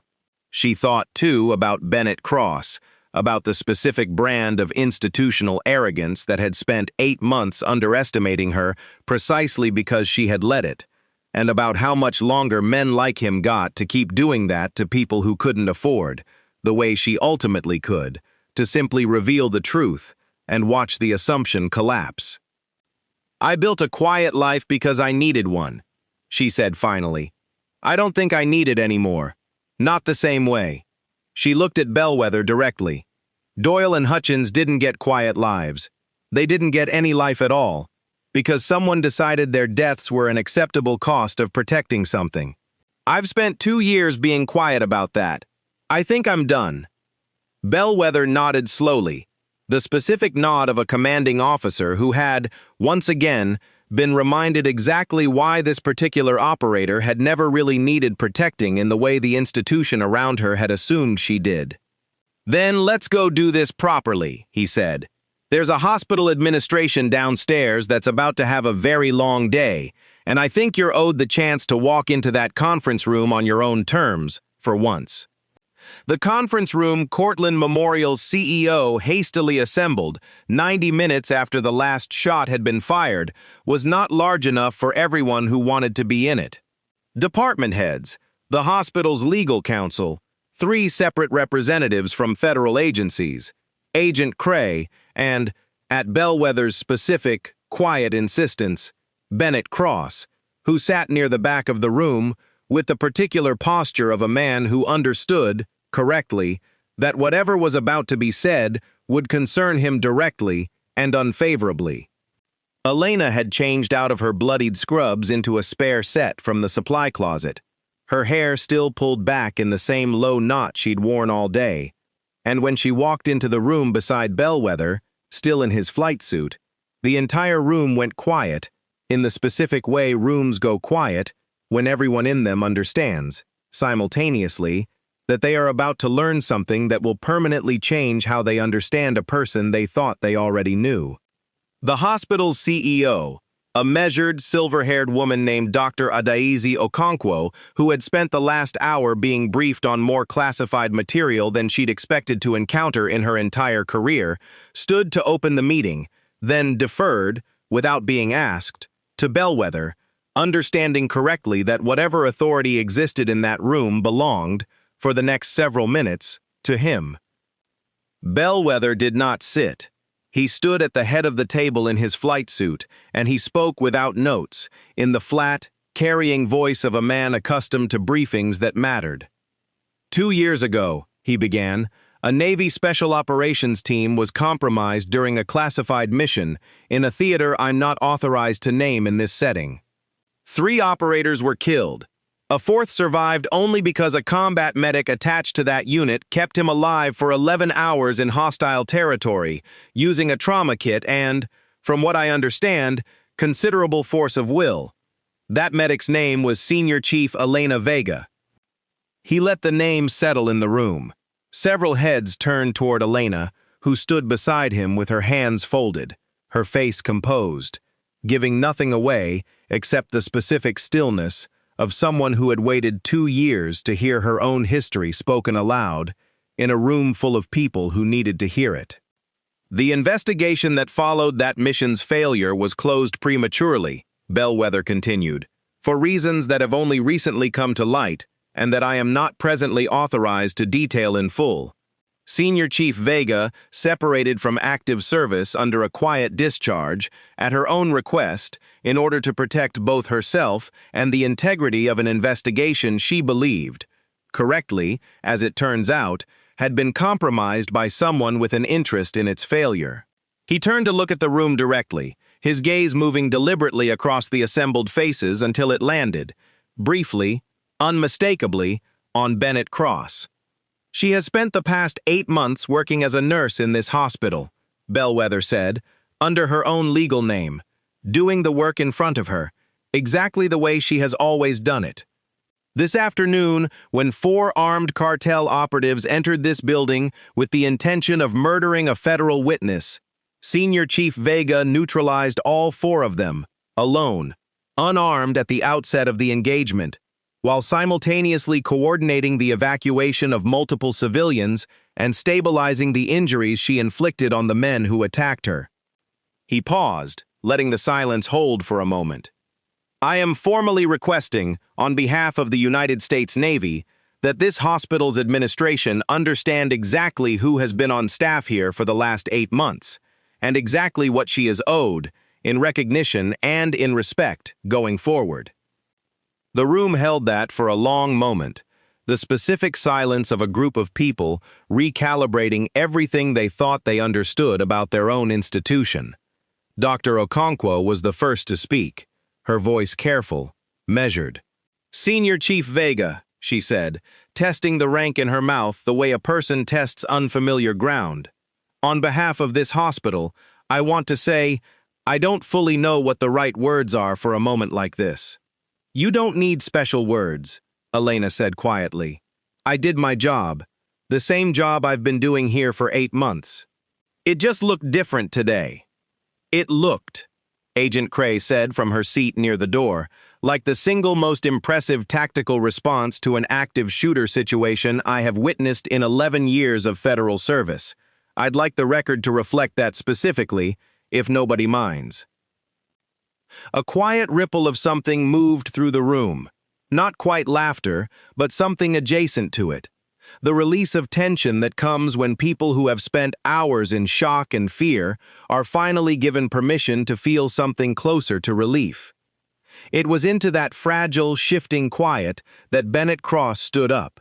She thought, too, about Bennett Cross, about the specific brand of institutional arrogance that had spent 8 months underestimating her precisely because she had let it, and about how much longer men like him got to keep doing that to people who couldn't afford, the way she ultimately could, to simply reveal the truth and watch the assumption collapse. "I built a quiet life because I needed one," she said finally. "I don't think I need it anymore. Not the same way." She looked at Bellwether directly. Doyle and Hutchins didn't get quiet lives. They didn't get any life at all, because someone decided their deaths were an acceptable cost of protecting something. "I've spent 2 years being quiet about that. I think I'm done." Bellwether nodded slowly, the specific nod of a commanding officer who had, once again, been reminded exactly why this particular operator had never really needed protecting in the way the institution around her had assumed she did. "Then let's go do this properly," he said. "There's a hospital administration downstairs that's about to have a very long day, and I think you're owed the chance to walk into that conference room on your own terms, for once." The conference room Cortland Memorial's CEO hastily assembled 90 minutes after the last shot had been fired was not large enough for everyone who wanted to be in it. Department heads, the hospital's legal counsel, 3 separate representatives from federal agencies, Agent Cray, and, at Bellwether's specific, quiet insistence, Bennett Cross, who sat near the back of the room with the particular posture of a man who understood, correctly, that whatever was about to be said would concern him directly and unfavorably. Elena had changed out of her bloodied scrubs into a spare set from the supply closet, her hair still pulled back in the same low knot she'd worn all day, and when she walked into the room beside Bellwether, still in his flight suit, the entire room went quiet, in the specific way rooms go quiet when everyone in them understands, simultaneously, that they are about to learn something that will permanently change how they understand a person they thought they already knew. The hospital's CEO, a measured, silver-haired woman named Dr. Adaize Okonkwo, who had spent the last hour being briefed on more classified material than she'd expected to encounter in her entire career, stood to open the meeting, then deferred, without being asked, to Bellwether, understanding correctly that whatever authority existed in that room belonged, for the next several minutes, to him. Bellwether did not sit. He stood at the head of the table in his flight suit, and he spoke without notes, in the flat, carrying voice of a man accustomed to briefings that mattered. 2 years ago, he began, a Navy Special Operations team was compromised during a classified mission in a theater I'm not authorized to name in this setting. 3 operators were killed. A 4th survived only because a combat medic attached to that unit kept him alive for 11 hours in hostile territory, using a trauma kit and, from what I understand, considerable force of will. That medic's name was Senior Chief Elena Vega. He let the name settle in the room. Several heads turned toward Elena, who stood beside him with her hands folded, her face composed, giving nothing away except the specific stillness of someone who had waited 2 years to hear her own history spoken aloud in a room full of people who needed to hear it. The investigation that followed that mission's failure was closed prematurely, Bellwether continued, for reasons that have only recently come to light and that I am not presently authorized to detail in full. Senior Chief Vega separated from active service under a quiet discharge at her own request in order to protect both herself and the integrity of an investigation she believed, correctly, as it turns out, had been compromised by someone with an interest in its failure. He turned to look at the room directly, his gaze moving deliberately across the assembled faces until it landed, briefly, unmistakably, on Bennett Cross. She has spent the past 8 months working as a nurse in this hospital, Bellwether said, under her own legal name, doing the work in front of her, exactly the way she has always done it. This afternoon, when 4 armed cartel operatives entered this building with the intention of murdering a federal witness, Senior Chief Vega neutralized all 4 of them, alone, unarmed at the outset of the engagement, while simultaneously coordinating the evacuation of multiple civilians and stabilizing the injuries she inflicted on the men who attacked her. He paused, letting the silence hold for a moment. I am formally requesting, on behalf of the United States Navy, that this hospital's administration understand exactly who has been on staff here for the last 8 months, and exactly what she is owed, in recognition and in respect, going forward. The room held that for a long moment, the specific silence of a group of people recalibrating everything they thought they understood about their own institution. Dr. Okonkwo was the first to speak, her voice careful, measured. Senior Chief Vega, she said, testing the rank in her mouth the way a person tests unfamiliar ground. On behalf of this hospital, I want to say, I don't fully know what the right words are for a moment like this. You don't need special words, Elena said quietly. I did my job, the same job I've been doing here for 8 months. It just looked different today. It looked, Agent Cray said from her seat near the door, like the single most impressive tactical response to an active shooter situation I have witnessed in 11 years of federal service. I'd like the record to reflect that specifically, if nobody minds. A quiet ripple of something moved through the room. Not quite laughter, but something adjacent to it. The release of tension that comes when people who have spent hours in shock and fear are finally given permission to feel something closer to relief. It was into that fragile, shifting quiet that Bennett Cross stood up.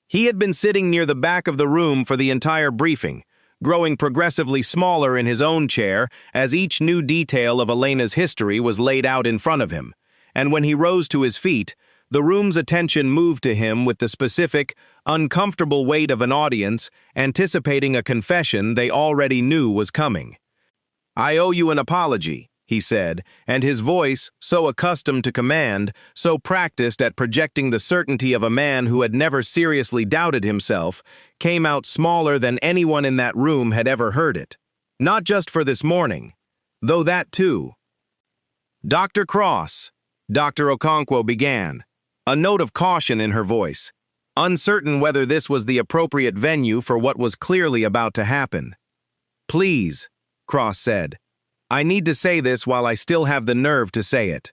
He had been sitting near the back of the room for the entire briefing, growing progressively smaller in his own chair as each new detail of Elena's history was laid out in front of him, and when he rose to his feet, the room's attention moved to him with the specific, uncomfortable weight of an audience anticipating a confession they already knew was coming. I owe you an apology, he said, and his voice, so accustomed to command, so practiced at projecting the certainty of a man who had never seriously doubted himself, came out smaller than anyone in that room had ever heard it. Not just for this morning, though that too. Dr. Cross, Dr. Okonkwo began, a note of caution in her voice, uncertain whether this was the appropriate venue for what was clearly about to happen. Please, Cross said. I need to say this while I still have the nerve to say it.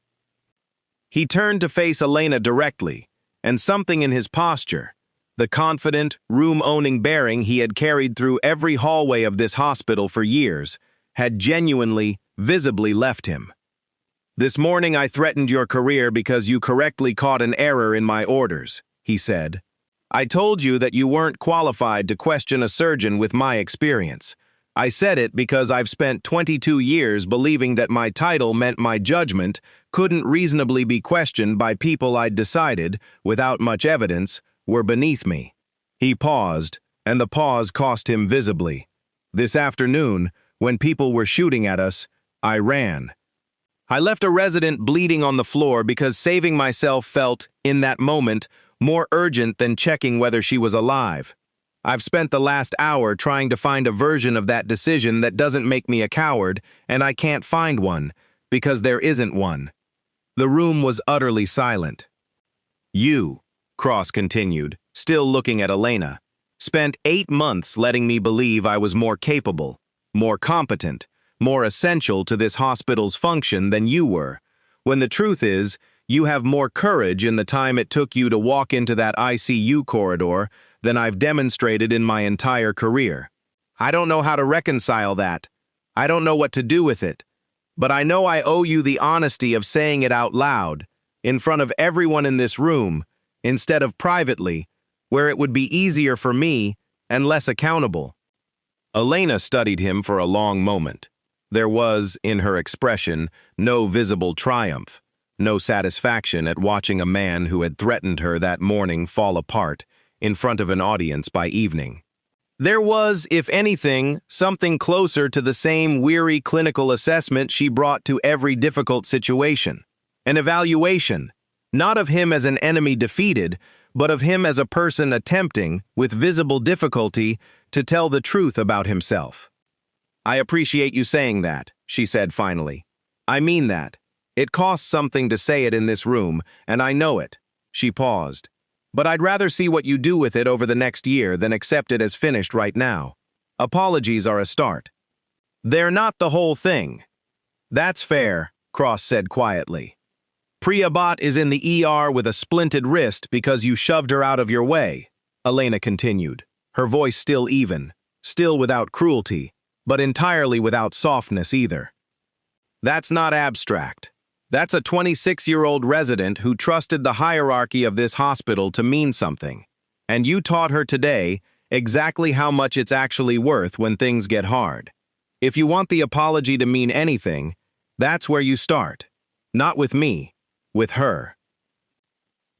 He turned to face Elena directly, and something in his posture, the confident, room-owning bearing he had carried through every hallway of this hospital for years, had genuinely, visibly left him. This morning I threatened your career because you correctly caught an error in my orders, he said. I told you that you weren't qualified to question a surgeon with my experience. I said it because I've spent 22 years believing that my title meant my judgment couldn't reasonably be questioned by people I'd decided, without much evidence, were beneath me. He paused, and the pause cost him visibly. This afternoon, when people were shooting at us, I ran. I left a resident bleeding on the floor because saving myself felt, in that moment, more urgent than checking whether she was alive. I've spent the last hour trying to find a version of that decision that doesn't make me a coward, and I can't find one, because there isn't one. The room was utterly silent. You, Cross continued, still looking at Elena, spent 8 months letting me believe I was more capable, more competent, more essential to this hospital's function than you were, when the truth is, you have more courage in the time it took you to walk into that ICU corridor than I've demonstrated in my entire career. I don't know how to reconcile that. I don't know what to do with it. But I know I owe you the honesty of saying it out loud, in front of everyone in this room, instead of privately, where it would be easier for me and less accountable. Elena studied him for a long moment. There was, in her expression, no visible triumph, no satisfaction at watching a man who had threatened her that morning fall apart in front of an audience by evening. There was, if anything, something closer to the same weary clinical assessment she brought to every difficult situation. An evaluation, not of him as an enemy defeated, but of him as a person attempting, with visible difficulty, to tell the truth about himself. I appreciate you saying that, she said finally. I mean that. It costs something to say it in this room, and I know it. She paused. But I'd rather see what you do with it over the next year than accept it as finished right now. Apologies are a start. They're not the whole thing. That's fair, Cross said quietly. Priya Bhatt is in the ER with a splinted wrist because you shoved her out of your way, Elena continued, her voice still even, still without cruelty, but entirely without softness either. That's not abstract. That's a 26-year-old resident who trusted the hierarchy of this hospital to mean something. And you taught her today exactly how much it's actually worth when things get hard. If you want the apology to mean anything, that's where you start. Not with me, with her.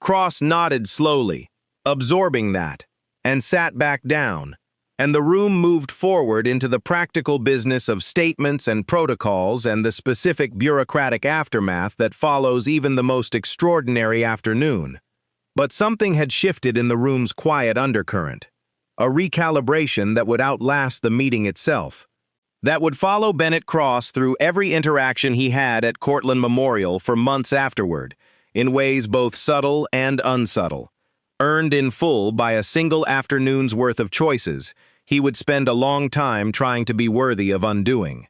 Cross nodded slowly, absorbing that, and sat back down, and the room moved forward into the practical business of statements and protocols and the specific bureaucratic aftermath that follows even the most extraordinary afternoon. But something had shifted in the room's quiet undercurrent, a recalibration that would outlast the meeting itself, that would follow Bennett Cross through every interaction he had at Cortland Memorial for months afterward, in ways both subtle and unsubtle. Earned in full by a single afternoon's worth of choices, he would spend a long time trying to be worthy of undoing.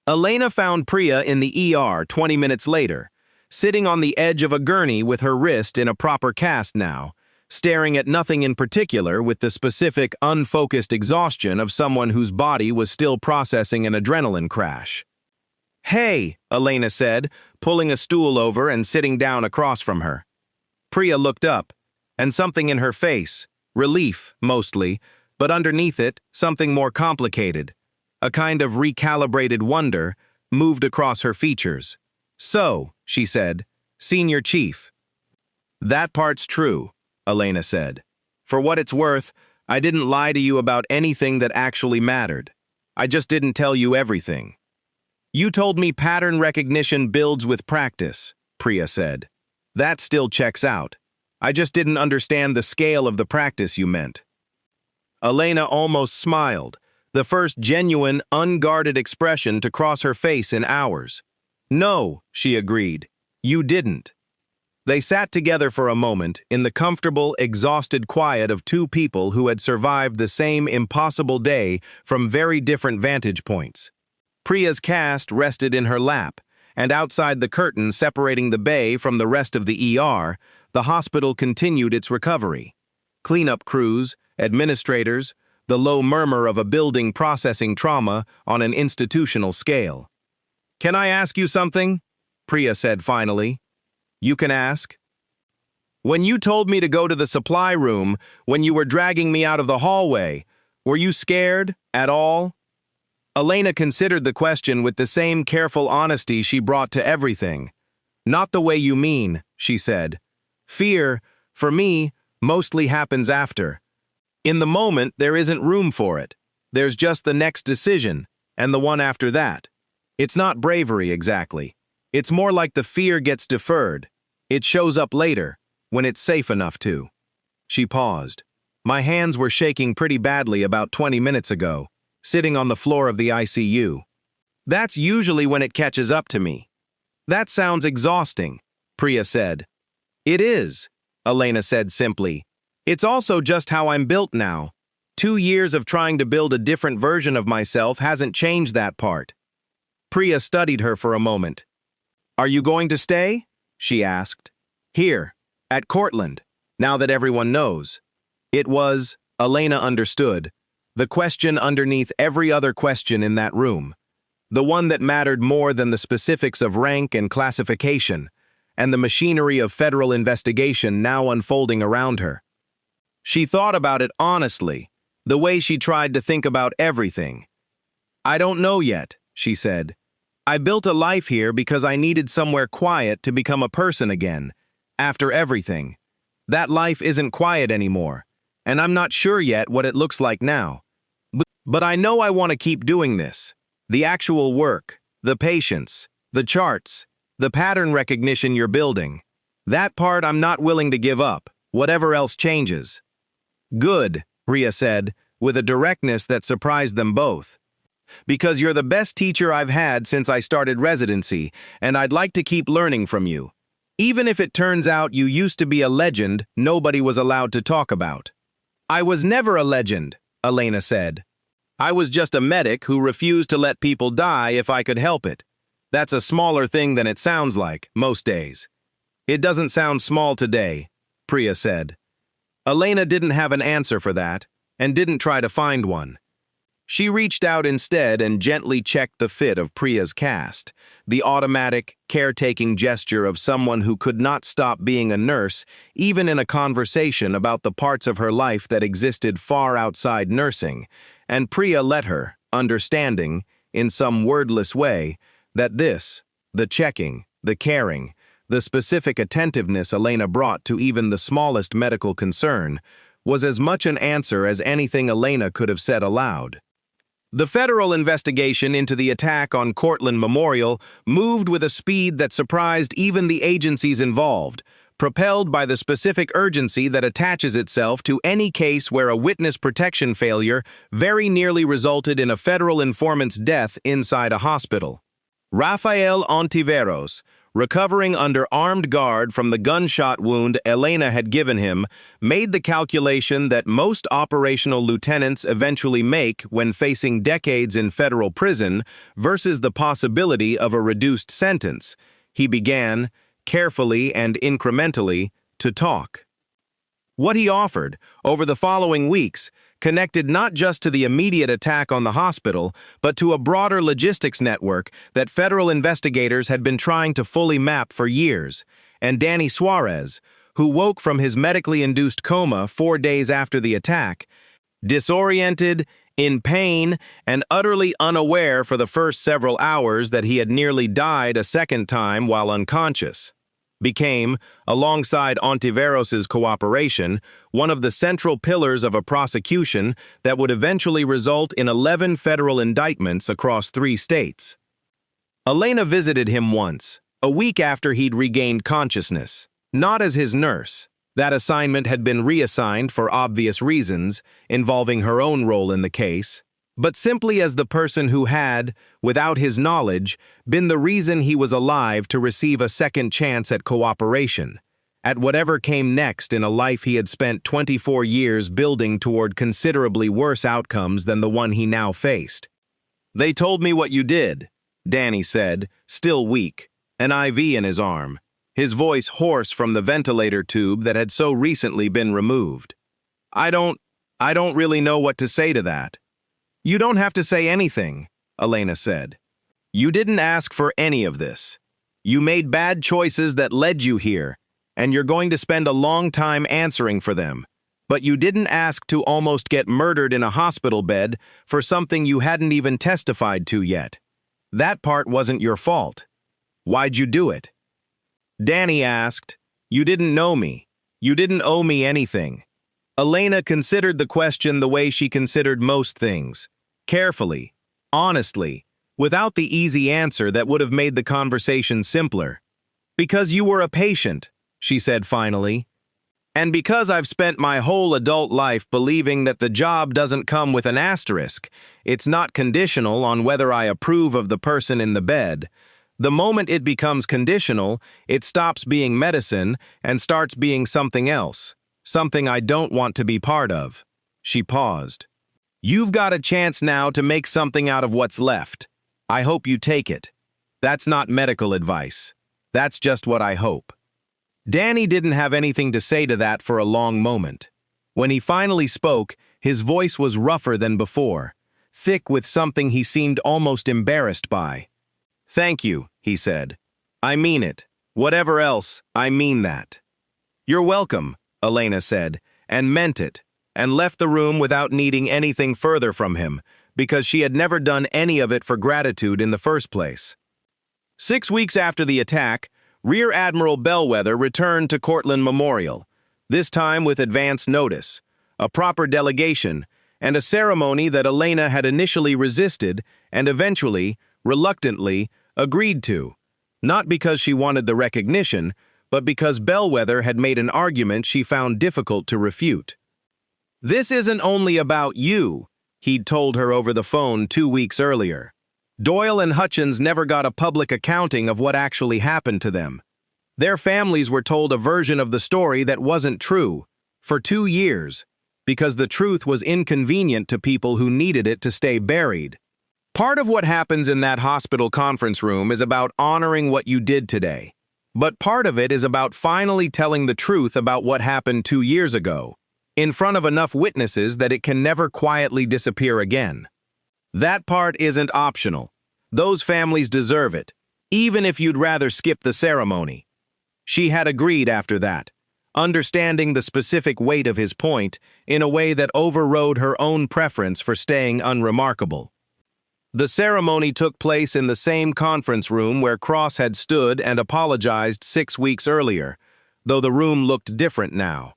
Elena found Priya in the ER 20 minutes later, sitting on the edge of a gurney with her wrist in a proper cast now, staring at nothing in particular with the specific, unfocused exhaustion of someone whose body was still processing an adrenaline crash. "Hey," Elena said, pulling a stool over and sitting down across from her. Priya looked up, and something in her face, relief mostly, but underneath it, something more complicated, a kind of recalibrated wonder, moved across her features. "So," she said, "Senior Chief." "That part's true," Elena said. "For what it's worth, I didn't lie to you about anything that actually mattered. I just didn't tell you everything." "You told me pattern recognition builds with practice," Priya said. "That still checks out. I just didn't understand the scale of the practice you meant." Elena almost smiled, the first genuine, unguarded expression to cross her face in hours. "No," she agreed, "you didn't." They sat together for a moment in the comfortable, exhausted quiet of two people who had survived the same impossible day from very different vantage points. Priya's cast rested in her lap, and outside the curtain separating the bay from the rest of the ER, the hospital continued its recovery. Cleanup crews, administrators, the low murmur of a building processing trauma on an institutional scale. "Can I ask you something?" Priya said finally. "You can ask." "When you told me to go to the supply room, when you were dragging me out of the hallway, were you scared at all?" Elena considered the question with the same careful honesty she brought to everything. "Not the way you mean," she said. "Fear, for me, mostly happens after. In the moment, there isn't room for it. There's just the next decision, and the one after that. It's not bravery, exactly. It's more like the fear gets deferred. It shows up later, when it's safe enough to. She paused. My hands were shaking pretty badly about 20 minutes ago, sitting on the floor of the ICU. That's usually when it catches up to me. That sounds exhausting, Priya said. It is, Elena said simply. It's also just how I'm built now. 2 years of trying to build a different version of myself hasn't changed that part. Priya studied her for a moment. Are you going to stay? She asked. Here, at Cortland, now that everyone knows. It was, Elena understood, the question underneath every other question in that room. The one that mattered more than the specifics of rank and classification, and the machinery of federal investigation now unfolding around her. She thought about it honestly, the way she tried to think about everything. I don't know yet, she said. I built a life here because I needed somewhere quiet to become a person again, after everything. That life isn't quiet anymore, and I'm not sure yet what it looks like now. But I know I want to keep doing this. The actual work, the patience, the charts, the pattern recognition you're building. That part I'm not willing to give up, whatever else changes. Good, Priya said, with a directness that surprised them both. Because you're the best teacher I've had since I started residency, and I'd like to keep learning from you. Even if it turns out you used to be a legend nobody was allowed to talk about. I was never a legend, Elena said. I was just a medic who refused to let people die if I could help it. That's a smaller thing than it sounds like, most days. It doesn't sound small today, Priya said. Elena didn't have an answer for that, and didn't try to find one. She reached out instead and gently checked the fit of Priya's cast, the automatic, caretaking gesture of someone who could not stop being a nurse, even in a conversation about the parts of her life that existed far outside nursing, and Priya let her, understanding, in some wordless way, that this, the checking, the caring, the specific attentiveness Elena brought to even the smallest medical concern, was as much an answer as anything Elena could have said aloud. The federal investigation into the attack on Cortland Memorial moved with a speed that surprised even the agencies involved, propelled by the specific urgency that attaches itself to any case where a witness protection failure very nearly resulted in a federal informant's death inside a hospital. Rafael Ontiveros, recovering under armed guard from the gunshot wound Elena had given him, made the calculation that most operational lieutenants eventually make when facing decades in federal prison versus the possibility of a reduced sentence. He began, carefully and incrementally, to talk. What he offered, over the following weeks, connected not just to the immediate attack on the hospital, but to a broader logistics network that federal investigators had been trying to fully map for years, and Danny Suarez, who woke from his medically induced coma 4 days after the attack, disoriented, in pain, and utterly unaware for the first several hours that he had nearly died a second time while unconscious, became, alongside Ontiveros's cooperation, one of the central pillars of a prosecution that would eventually result in 11 federal indictments across 3 states. Elena visited him once, a week after he'd regained consciousness, not as his nurse. That assignment had been reassigned for obvious reasons, involving her own role in the case, but simply as the person who had, without his knowledge, been the reason he was alive to receive a second chance at cooperation, at whatever came next in a life he had spent 24 years building toward considerably worse outcomes than the one he now faced. They told me what you did, Danny said, still weak, an IV in his arm, his voice hoarse from the ventilator tube that had so recently been removed. I don't really know what to say to that. You don't have to say anything, Elena said. You didn't ask for any of this. You made bad choices that led you here, and you're going to spend a long time answering for them. But you didn't ask to almost get murdered in a hospital bed for something you hadn't even testified to yet. That part wasn't your fault. Why'd you do it? Danny asked, You didn't know me. You didn't owe me anything. Elena considered the question the way she considered most things, carefully, honestly, without the easy answer that would have made the conversation simpler. "Because you were a patient," she said finally. "And because I've spent my whole adult life believing that the job doesn't come with an asterisk, it's not conditional on whether I approve of the person in the bed. The moment it becomes conditional, it stops being medicine and starts being something else, something I don't want to be part of." She paused. "You've got a chance now to make something out of what's left. I hope you take it. That's not medical advice. That's just what I hope." Danny didn't have anything to say to that for a long moment. When he finally spoke, his voice was rougher than before, thick with something he seemed almost embarrassed by. "Thank you," he said. "I mean it. Whatever else, I mean that." "You're welcome," Elena said, and meant it, and left the room without needing anything further from him, because she had never done any of it for gratitude in the first place. 6 weeks after the attack, Rear Admiral Bellwether returned to Cortlandt Memorial, this time with advance notice, a proper delegation, and a ceremony that Elena had initially resisted and eventually, reluctantly, agreed to, not because she wanted the recognition, but because Bellwether had made an argument she found difficult to refute. "This isn't only about you," he'd told her over the phone 2 weeks earlier. Doyle and Hutchins never got a public accounting of what actually happened to them. Their families were told a version of the story that wasn't true, for 2 years, because the truth was inconvenient to people who needed it to stay buried. Part of what happens in that hospital conference room is about honoring what you did today. But part of it is about finally telling the truth about what happened 2 years ago, in front of enough witnesses that it can never quietly disappear again. That part isn't optional. Those families deserve it, even if you'd rather skip the ceremony. She had agreed after that, understanding the specific weight of his point in a way that overrode her own preference for staying unremarkable. The ceremony took place in the same conference room where Cross had stood and apologized 6 weeks earlier, though the room looked different now.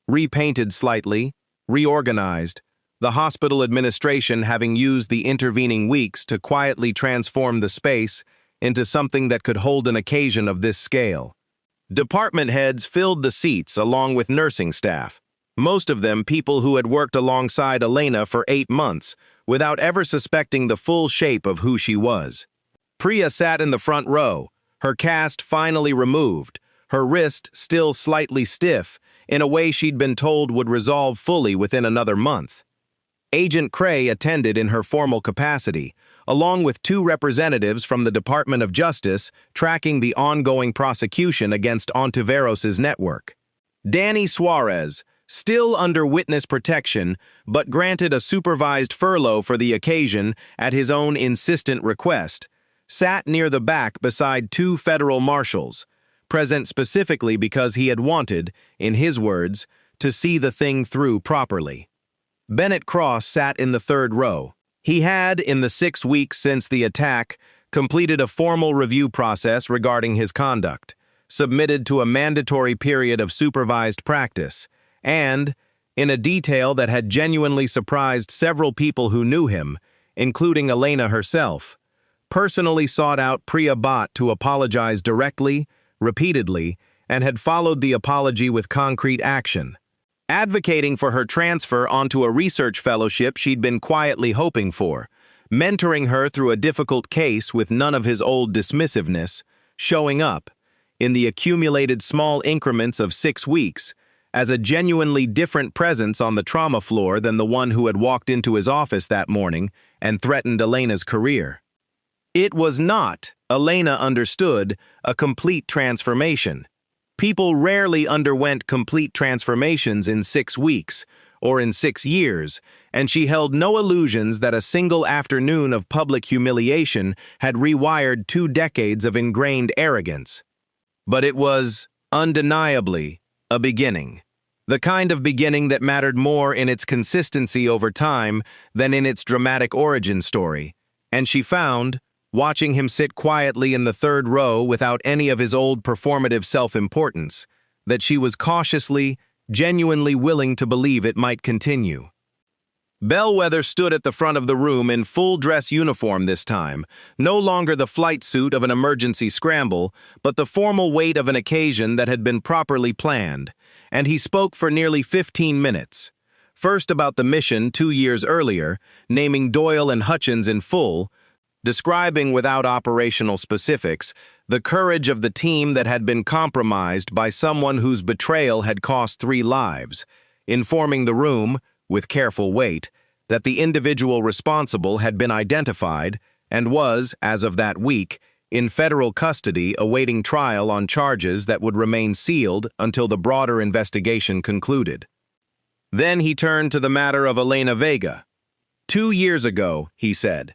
Repainted slightly, reorganized, the hospital administration having used the intervening weeks to quietly transform the space into something that could hold an occasion of this scale. Department heads filled the seats along with nursing staff, most of them people who had worked alongside Elena for 8 months, without ever suspecting the full shape of who she was. Priya sat in the front row, her cast finally removed, her wrist still slightly stiff, in a way she'd been told would resolve fully within another month. Agent Cray attended in her formal capacity, along with 2 representatives from the Department of Justice tracking the ongoing prosecution against Ontiveros' network. Danny Suarez, still under witness protection, but granted a supervised furlough for the occasion at his own insistent request, sat near the back beside 2 federal marshals, present specifically because he had wanted, in his words, to see the thing through properly. Bennett Cross sat in the 3rd row. He had, in the 6 weeks since the attack, completed a formal review process regarding his conduct, submitted to a mandatory period of supervised practice, and, in a detail that had genuinely surprised several people who knew him, including Elena herself, personally sought out Priya Bhatt to apologize directly, repeatedly, and had followed the apology with concrete action, advocating for her transfer onto a research fellowship she'd been quietly hoping for, mentoring her through a difficult case with none of his old dismissiveness, showing up, in the accumulated small increments of 6 weeks, as a genuinely different presence on the trauma floor than the one who had walked into his office that morning and threatened Elena's career. It was not, Elena understood, a complete transformation. People rarely underwent complete transformations in 6 weeks, or in 6 years, and she held no illusions that a single afternoon of public humiliation had rewired 2 decades of ingrained arrogance. But it was, undeniably, a beginning. The kind of beginning that mattered more in its consistency over time than in its dramatic origin story, and she found, watching him sit quietly in the 3rd row without any of his old performative self-importance, that she was cautiously, genuinely willing to believe it might continue. Bellwether stood at the front of the room in full dress uniform this time, no longer the flight suit of an emergency scramble, but the formal weight of an occasion that had been properly planned, and he spoke for nearly 15 minutes. First about the mission 2 years earlier, naming Doyle and Hutchins in full, describing without operational specifics the courage of the team that had been compromised by someone whose betrayal had cost 3 lives, informing the room, with careful weight, that the individual responsible had been identified and was, as of that week, in federal custody awaiting trial on charges that would remain sealed until the broader investigation concluded. Then he turned to the matter of Elena Vega. 2 years ago, he said,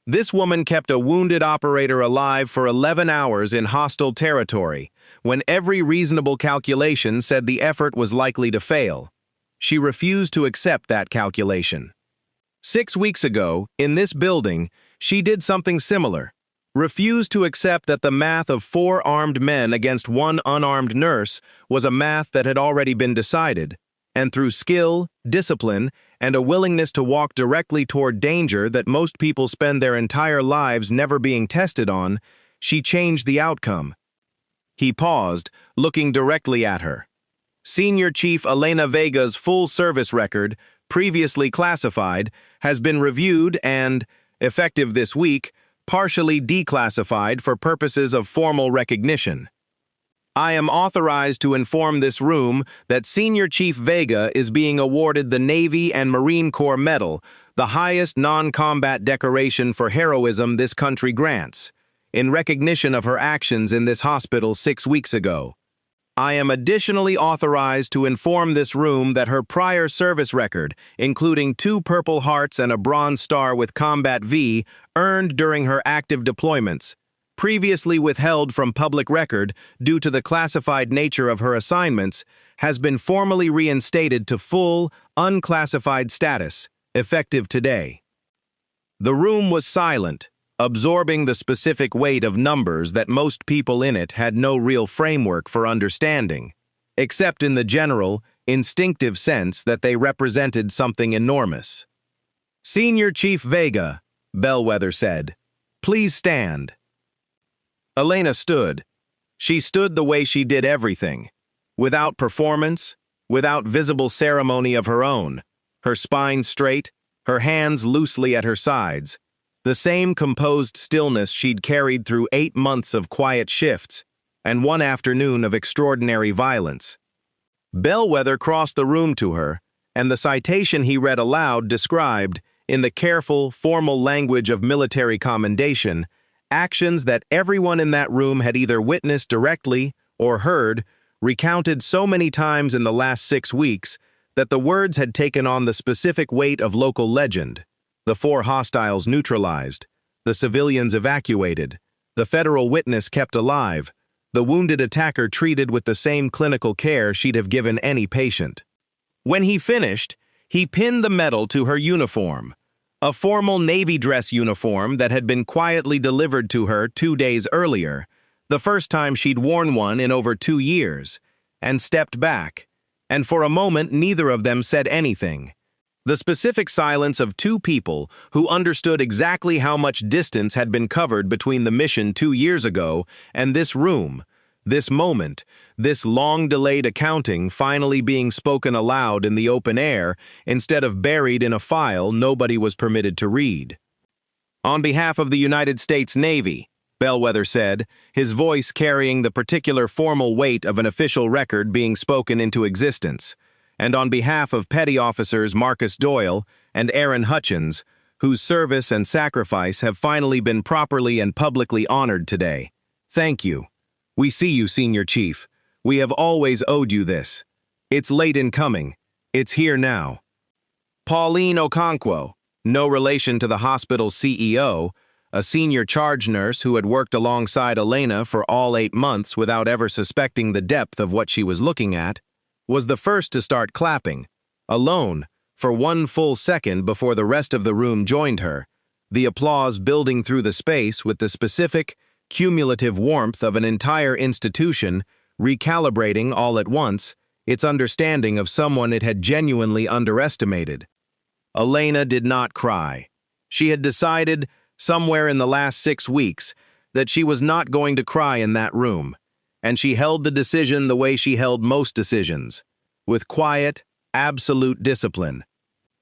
this woman kept a wounded operator alive for 11 hours in hostile territory, when every reasonable calculation said the effort was likely to fail. She refused to accept that calculation. 6 weeks ago, in this building, she did something similar. Refused to accept that the math of 4 armed men against 1 unarmed nurse was a math that had already been decided, and through skill, discipline, and a willingness to walk directly toward danger that most people spend their entire lives never being tested on, she changed the outcome. He paused, looking directly at her. Senior Chief Elena Vega's full service record, previously classified, has been reviewed and, effective this week, partially declassified for purposes of formal recognition. I am authorized to inform this room that Senior Chief Vega is being awarded the Navy and Marine Corps Medal, the highest non-combat decoration for heroism this country grants, in recognition of her actions in this hospital 6 weeks ago. I am additionally authorized to inform this room that her prior service record, including 2 Purple Hearts and a Bronze Star with Combat V, earned during her active deployments, previously withheld from public record due to the classified nature of her assignments, has been formally reinstated to full, unclassified status, effective today. The room was silent, absorbing the specific weight of numbers that most people in it had no real framework for understanding, except in the general, instinctive sense that they represented something enormous. Senior Chief Vega, Bellwether said, please stand. Elena stood. She stood the way she did everything, without performance, without visible ceremony of her own, her spine straight, her hands loosely at her sides, the same composed stillness she'd carried through 8 months of quiet shifts and 1 afternoon of extraordinary violence. Bellwether crossed the room to her, and the citation he read aloud described, in the careful, formal language of military commendation, actions that everyone in that room had either witnessed directly or heard, recounted so many times in the last 6 weeks that the words had taken on the specific weight of local legend. The 4 hostiles neutralized, the civilians evacuated, the federal witness kept alive, the wounded attacker treated with the same clinical care she'd have given any patient. When he finished, he pinned the medal to her uniform, a formal Navy dress uniform that had been quietly delivered to her 2 days earlier, the first time she'd worn one in over 2 years, and stepped back, and for a moment neither of them said anything. The specific silence of 2 people who understood exactly how much distance had been covered between the mission 2 years ago and this room, this moment, this long-delayed accounting finally being spoken aloud in the open air instead of buried in a file nobody was permitted to read. On behalf of the United States Navy, Bellwether said, his voice carrying the particular formal weight of an official record being spoken into existence, and on behalf of Petty Officers Marcus Doyle and Aaron Hutchins, whose service and sacrifice have finally been properly and publicly honored today. Thank you. We see you, Senior Chief. We have always owed you this. It's late in coming. It's here now. Pauline Okonkwo, no relation to the hospital's CEO, a senior charge nurse who had worked alongside Elena for all 8 months without ever suspecting the depth of what she was looking at, was the first to start clapping, alone, for 1 full second before the rest of the room joined her, the applause building through the space with the specific, cumulative warmth of an entire institution recalibrating all at once its understanding of someone it had genuinely underestimated. Elena did not cry. She had decided, somewhere in the last 6 weeks, that she was not going to cry in that room, and she held the decision the way she held most decisions, with quiet, absolute discipline.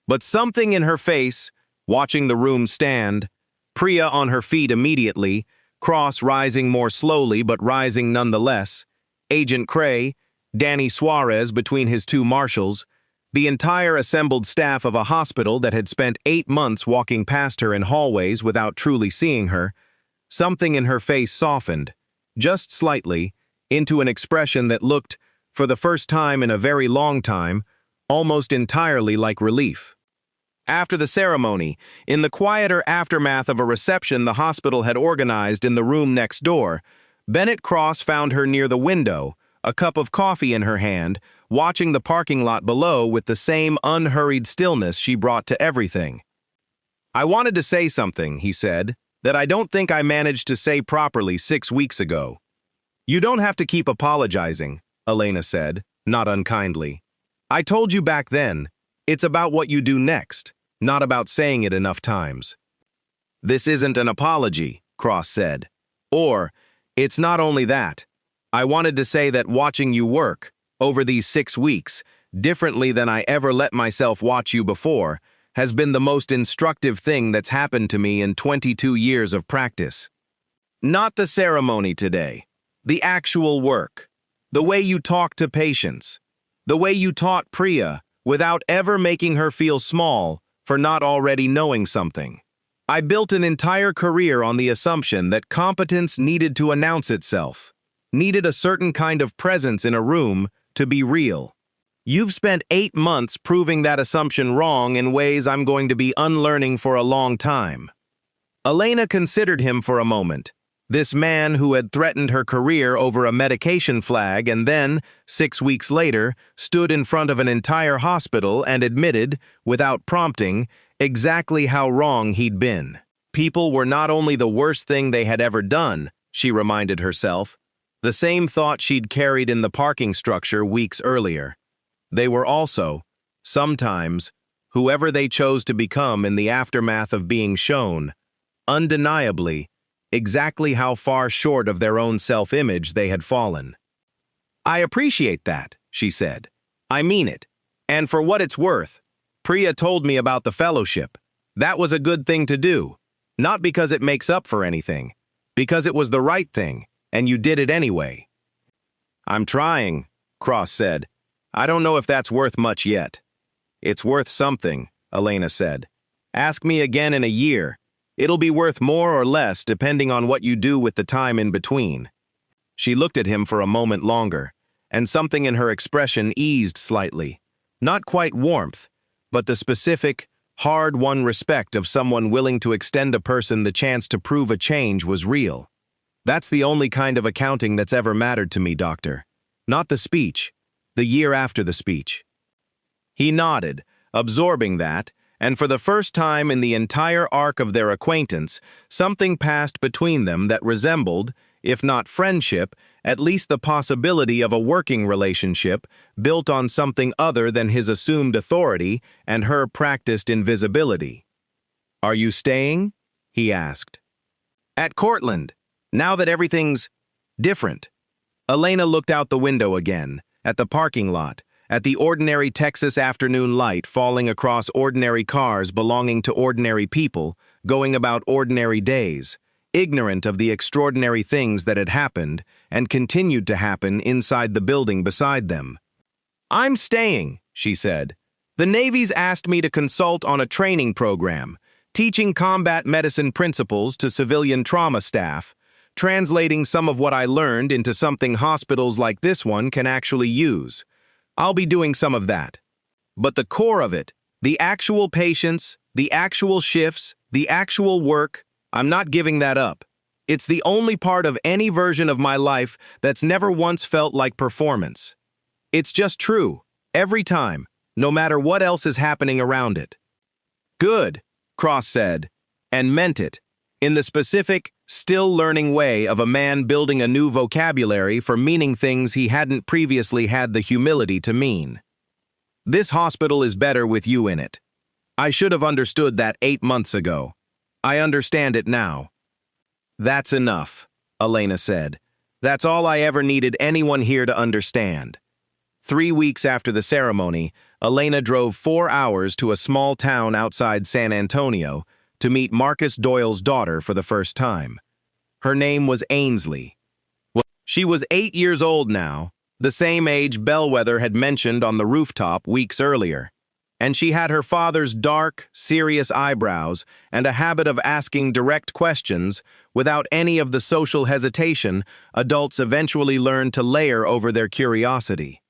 But something in her face, watching the room stand, Priya on her feet immediately, Cross rising more slowly but rising nonetheless, Agent Cray, Danny Suarez between his two marshals, the entire assembled staff of a hospital that had spent 8 months walking past her in hallways without truly seeing her, something in her face softened, just slightly, into an expression that looked, for the first time in a very long time, almost entirely like relief. After the ceremony, in the quieter aftermath of a reception the hospital had organized in the room next door, Bennett Cross found her near the window, a cup of coffee in her hand, watching the parking lot below with the same unhurried stillness she brought to everything. "I wanted to say something," he said, "that I don't think I managed to say properly 6 weeks ago." "You don't have to keep apologizing," Elena said, not unkindly. "I told you back then, it's about what you do next, not about saying it enough times." "This isn't an apology," Cross said. "Or, it's not only that. I wanted to say that watching you work, over these 6 weeks, differently than I ever let myself watch you before, has been the most instructive thing that's happened to me in 22 years of practice. Not the ceremony today, the actual work, the way you talk to patients, the way you taught Priya without ever making her feel small for not already knowing something. I built an entire career on the assumption that competence needed to announce itself, needed a certain kind of presence in a room to be real. You've spent 8 months proving that assumption wrong in ways I'm going to be unlearning for a long time." Elena considered him for a moment, this man who had threatened her career over a medication flag and then, 6 weeks later, stood in front of an entire hospital and admitted, without prompting, exactly how wrong he'd been. People were not only the worst thing they had ever done, she reminded herself, the same thought she'd carried in the parking structure weeks earlier. They were also, sometimes, whoever they chose to become in the aftermath of being shown, undeniably, exactly how far short of their own self-image they had fallen. "I appreciate that," she said. "I mean it. And for what it's worth, Priya told me about the fellowship. That was a good thing to do, not because it makes up for anything, because it was the right thing, and you did it anyway." "I'm trying," Cross said. "I don't know if that's worth much yet." "It's worth something," Elena said. "Ask me again in a year. It'll be worth more or less depending on what you do with the time in between." She looked at him for a moment longer, and something in her expression eased slightly. Not quite warmth, but the specific, hard-won respect of someone willing to extend a person the chance to prove a change was real. "That's the only kind of accounting that's ever mattered to me, Doctor. Not the speech, the year after the speech." He nodded, absorbing that, and for the first time in the entire arc of their acquaintance, something passed between them that resembled, if not friendship, at least the possibility of a working relationship built on something other than his assumed authority and her practiced invisibility. "Are you staying?" he asked. "At Cortland, now that everything's different." Elena looked out the window again, at the parking lot, at the ordinary Texas afternoon light falling across ordinary cars belonging to ordinary people, going about ordinary days, ignorant of the extraordinary things that had happened and continued to happen inside the building beside them. "I'm staying," she said. "The Navy's asked me to consult on a training program, teaching combat medicine principles to civilian trauma staff, translating some of what I learned into something hospitals like this one can actually use. I'll be doing some of that. But the core of it, the actual patients, the actual shifts, the actual work, I'm not giving that up. It's the only part of any version of my life that's never once felt like performance. It's just true, every time, no matter what else is happening around it." "Good," Cross said, and meant it, in the specific, still learning way of a man building a new vocabulary for meaning things he hadn't previously had the humility to mean. "This hospital is better with you in it. I should have understood that 8 months ago. I understand it now. That's enough, Elena said. That's all I ever needed anyone here to understand. 3 weeks after the ceremony, Elena drove 4 hours to a small town outside San Antonio to meet Marcus Doyle's daughter for the first time. Her name was Ainsley. She was 8 years old now, the same age Bellwether had mentioned on the rooftop weeks earlier. And she had her father's dark, serious eyebrows and a habit of asking direct questions without any of the social hesitation adults eventually learned to layer over their curiosity.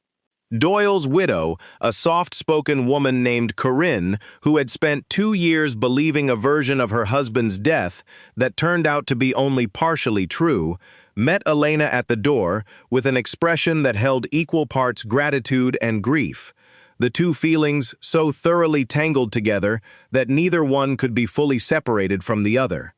Doyle's widow, a soft-spoken woman named Corinne, who had spent 2 years believing a version of her husband's death that turned out to be only partially true, met Elena at the door with an expression that held equal parts gratitude and grief, the two feelings so thoroughly tangled together that neither one could be fully separated from the other.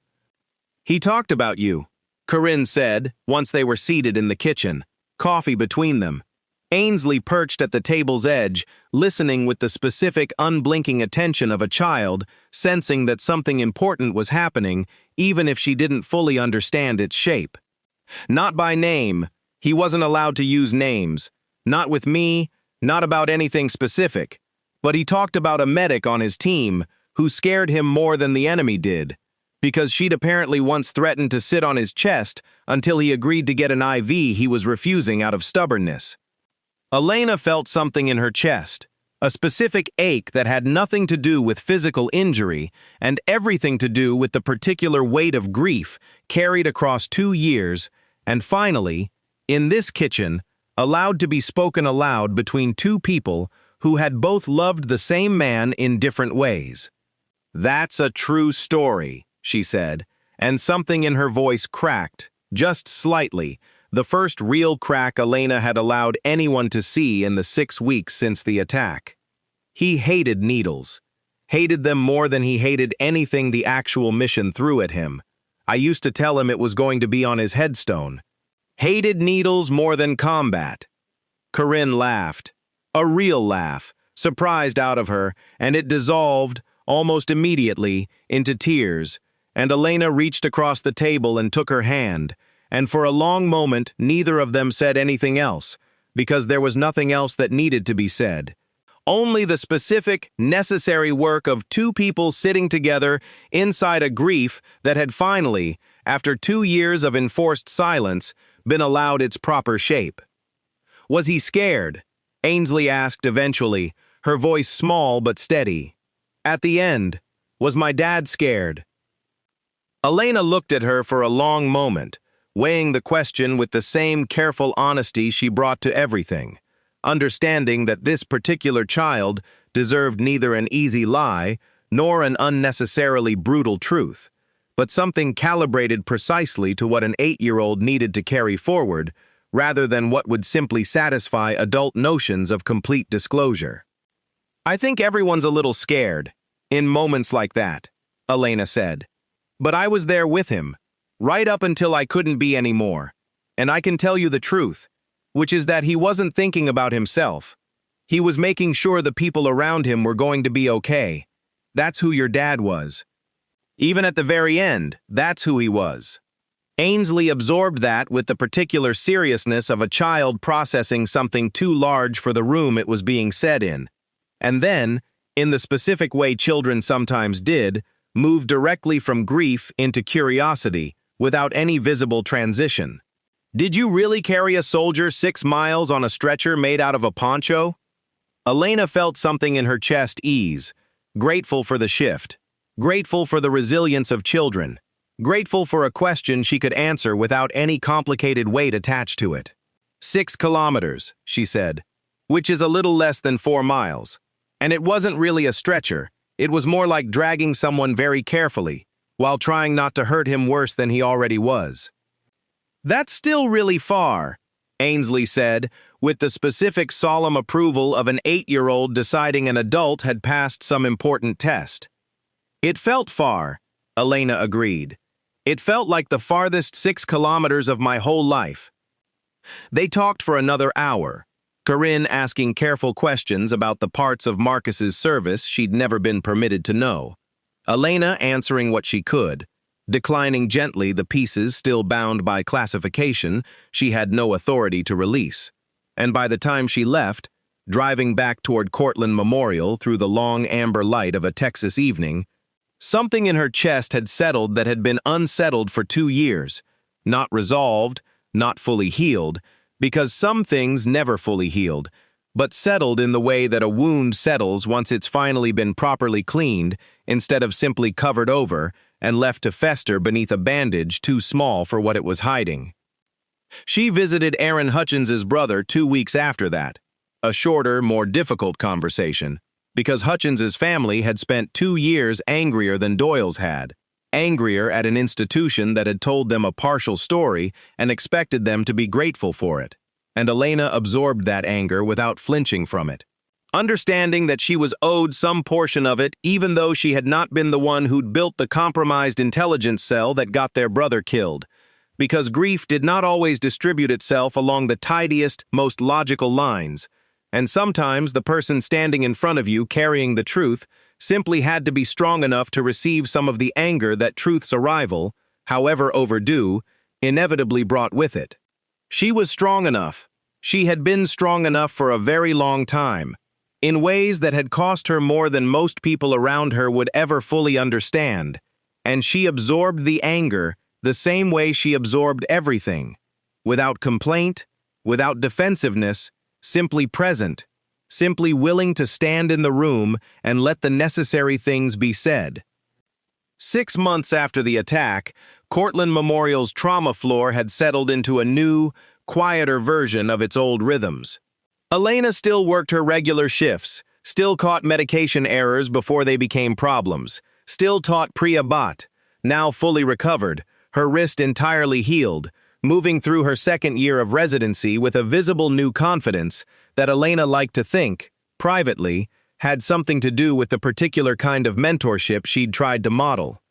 "He talked about you," Corinne said, once they were seated in the kitchen, coffee between them. Ainsley perched at the table's edge, listening with the specific, unblinking attention of a child, sensing that something important was happening, even if she didn't fully understand its shape. Not by name. He wasn't allowed to use names. Not with me, not about anything specific. But he talked about a medic on his team who scared him more than the enemy did, because she'd apparently once threatened to sit on his chest until he agreed to get an IV he was refusing out of stubbornness. Elena felt something in her chest, a specific ache that had nothing to do with physical injury and everything to do with the particular weight of grief carried across 2 years, and finally, in this kitchen, allowed to be spoken aloud between two people who had both loved the same man in different ways. "That's a true story," she said, and something in her voice cracked, just slightly, the first real crack Elena had allowed anyone to see in the 6 weeks since the attack. He hated needles. Hated them more than he hated anything the actual mission threw at him. I used to tell him it was going to be on his headstone. Hated needles more than combat. Corinne laughed. A real laugh, surprised out of her, and it dissolved, almost immediately, into tears, and Elena reached across the table and took her hand, and for a long moment neither of them said anything else, because there was nothing else that needed to be said. Only the specific, necessary work of two people sitting together inside a grief that had finally, after 2 years of enforced silence, been allowed its proper shape. "Was he scared?" Ainsley asked eventually, her voice small but steady. "At the end, was my dad scared?" Elena looked at her for a long moment, weighing the question with the same careful honesty she brought to everything, understanding that this particular child deserved neither an easy lie nor an unnecessarily brutal truth, but something calibrated precisely to what an 8-year-old needed to carry forward, rather than what would simply satisfy adult notions of complete disclosure. "I think everyone's a little scared, in moments like that," Elena said. "But I was there with him, right up until I couldn't be anymore. And I can tell you the truth, which is that he wasn't thinking about himself. He was making sure the people around him were going to be okay. That's who your dad was. Even at the very end, that's who he was." Ainsley absorbed that with the particular seriousness of a child processing something too large for the room it was being said in, and then, in the specific way children sometimes did, moved directly from grief into curiosity, without any visible transition. "Did you really carry a soldier 6 miles on a stretcher made out of a poncho?" Elena felt something in her chest ease, grateful for the shift, grateful for the resilience of children, grateful for a question she could answer without any complicated weight attached to it. 6 kilometers, she said, which is a little less than 4 miles. And it wasn't really a stretcher, it was more like dragging someone very carefully, while trying not to hurt him worse than he already was. "That's still really far," Ainsley said, with the specific solemn approval of an 8-year-old deciding an adult had passed some important test. "It felt far," Elena agreed. "It felt like the farthest 6 kilometers of my whole life." They talked for another hour. Corinne asking careful questions about the parts of Marcus's service she'd never been permitted to know. Elena answering what she could, declining gently the pieces still bound by classification she had no authority to release. And by the time she left, driving back toward Cortland Memorial through the long amber light of a Texas evening, something in her chest had settled that had been unsettled for 2 years, not resolved, not fully healed, because some things never fully healed, but settled in the way that a wound settles once it's finally been properly cleaned instead of simply covered over and left to fester beneath a bandage too small for what it was hiding. She visited Aaron Hutchins's brother 2 weeks after that, a shorter, more difficult conversation, because Hutchins's family had spent 2 years angrier than Doyle's had, angrier at an institution that had told them a partial story and expected them to be grateful for it. And Elena absorbed that anger without flinching from it, understanding that she was owed some portion of it even though she had not been the one who'd built the compromised intelligence cell that got their brother killed, because grief did not always distribute itself along the tidiest, most logical lines, and sometimes the person standing in front of you carrying the truth simply had to be strong enough to receive some of the anger that truth's arrival, however overdue, inevitably brought with it. She was strong enough. She had been strong enough for a very long time, in ways that had cost her more than most people around her would ever fully understand, and she absorbed the anger the same way she absorbed everything, without complaint, without defensiveness, simply present, simply willing to stand in the room and let the necessary things be said. 6 months after the attack, Cortland Memorial's trauma floor had settled into a new, quieter version of its old rhythms. Elena still worked her regular shifts, still caught medication errors before they became problems, still taught Priya Bhatt, now fully recovered, her wrist entirely healed, moving through her 2nd year of residency with a visible new confidence that Elena liked to think, privately, had something to do with the particular kind of mentorship she'd tried to model.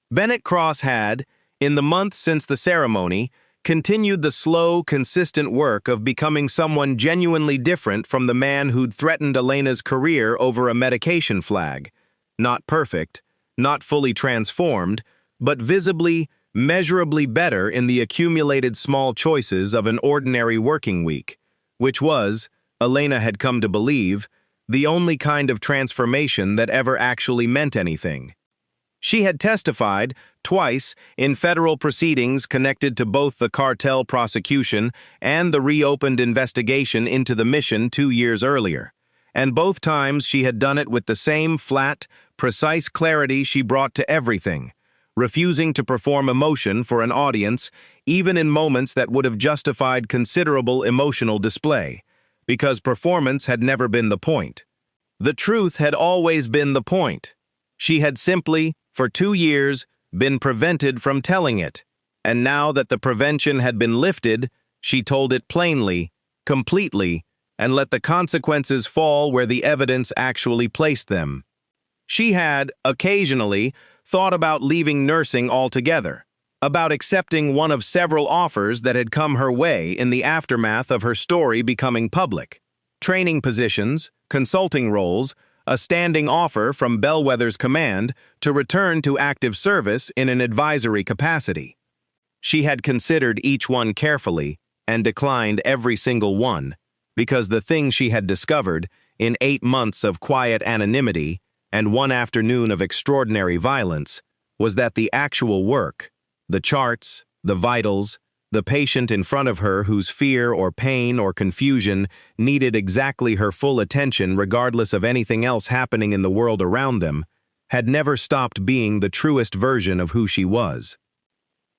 Bennett Cross had, in the months since the ceremony, continued the slow, consistent work of becoming someone genuinely different from the man who'd threatened Elena's career over a medication flag. Not perfect, not fully transformed, but visibly, measurably better in the accumulated small choices of an ordinary working week, which was, Elena had come to believe, the only kind of transformation that ever actually meant anything. She had testified, twice, in federal proceedings connected to both the cartel prosecution and the reopened investigation into the mission 2 years earlier, and both times she had done it with the same flat, precise clarity she brought to everything, refusing to perform emotion for an audience even in moments that would have justified considerable emotional display, because performance had never been the point. The truth had always been the point. She had simply, for 2 years, been prevented from telling it, and now that the prevention had been lifted, she told it plainly, completely, and let the consequences fall where the evidence actually placed them. She had, occasionally, thought about leaving nursing altogether, about accepting one of several offers that had come her way in the aftermath of her story becoming public. Training positions, consulting roles, a standing offer from Bellwether's command to return to active service in an advisory capacity. She had considered each one carefully and declined every single one, because the thing she had discovered, in 8 months of quiet anonymity and 1 afternoon of extraordinary violence, was that the actual work, the charts, the vitals, the patient in front of her whose fear or pain or confusion needed exactly her full attention regardless of anything else happening in the world around them, had never stopped being the truest version of who she was.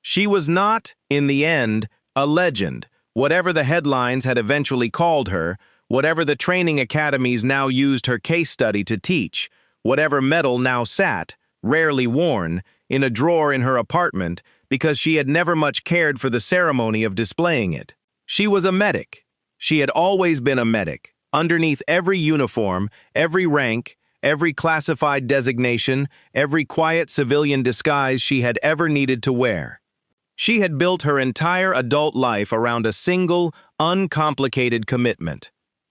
She was not, in the end, a legend, whatever the headlines had eventually called her, whatever the training academies now used her case study to teach, whatever medal now sat, rarely worn, in a drawer in her apartment because she had never much cared for the ceremony of displaying it. She was a medic. She had always been a medic, underneath every uniform, every rank, every classified designation, every quiet civilian disguise she had ever needed to wear. She had built her entire adult life around a single, uncomplicated commitment.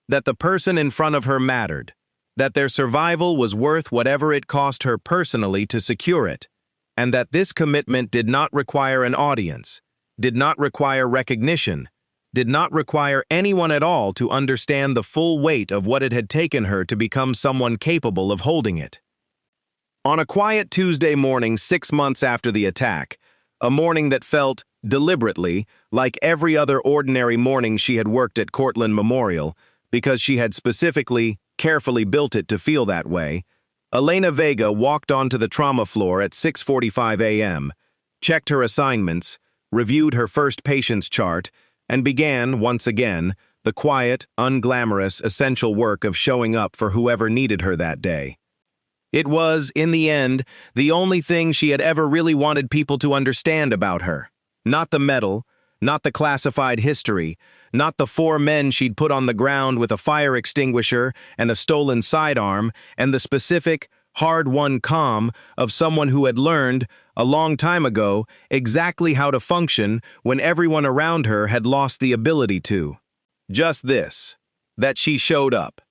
that the person in front of her mattered, that their survival was worth whatever it cost her personally to secure it, and that this commitment did not require an audience, did not require recognition, did not require anyone at all to understand the full weight of what it had taken her to become someone capable of holding it. On a quiet Tuesday morning 6 months after the attack, a morning that felt, deliberately, like every other ordinary morning she had worked at Cortland Memorial, because she had specifically, carefully built it to feel that way, Elena Vega walked onto the trauma floor at 6:45 a.m., checked her assignments, reviewed her first patient's chart, and began, once again, the quiet, unglamorous, essential work of showing up for whoever needed her that day. It was, in the end, the only thing she had ever really wanted people to understand about her. Not the medal, not the classified history, not the 4 men she'd put on the ground with a fire extinguisher and a stolen sidearm, and the specific, hard-won calm of someone who had learned, a long time ago, exactly how to function when everyone around her had lost the ability to. Just this, that she showed up,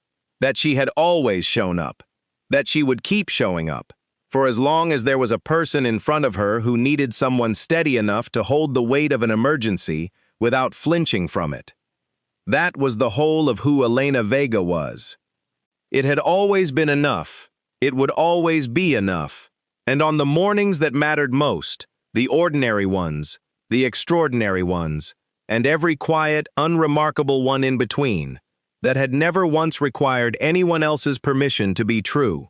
that she had always shown up, that she would keep showing up, for as long as there was a person in front of her who needed someone steady enough to hold the weight of an emergency without flinching from it. That was the whole of who Elena Vega was. It had always been enough. It would always be enough. And on the mornings that mattered most, the ordinary ones, the extraordinary ones, and every quiet, unremarkable one in between, that had never once required anyone else's permission to be true,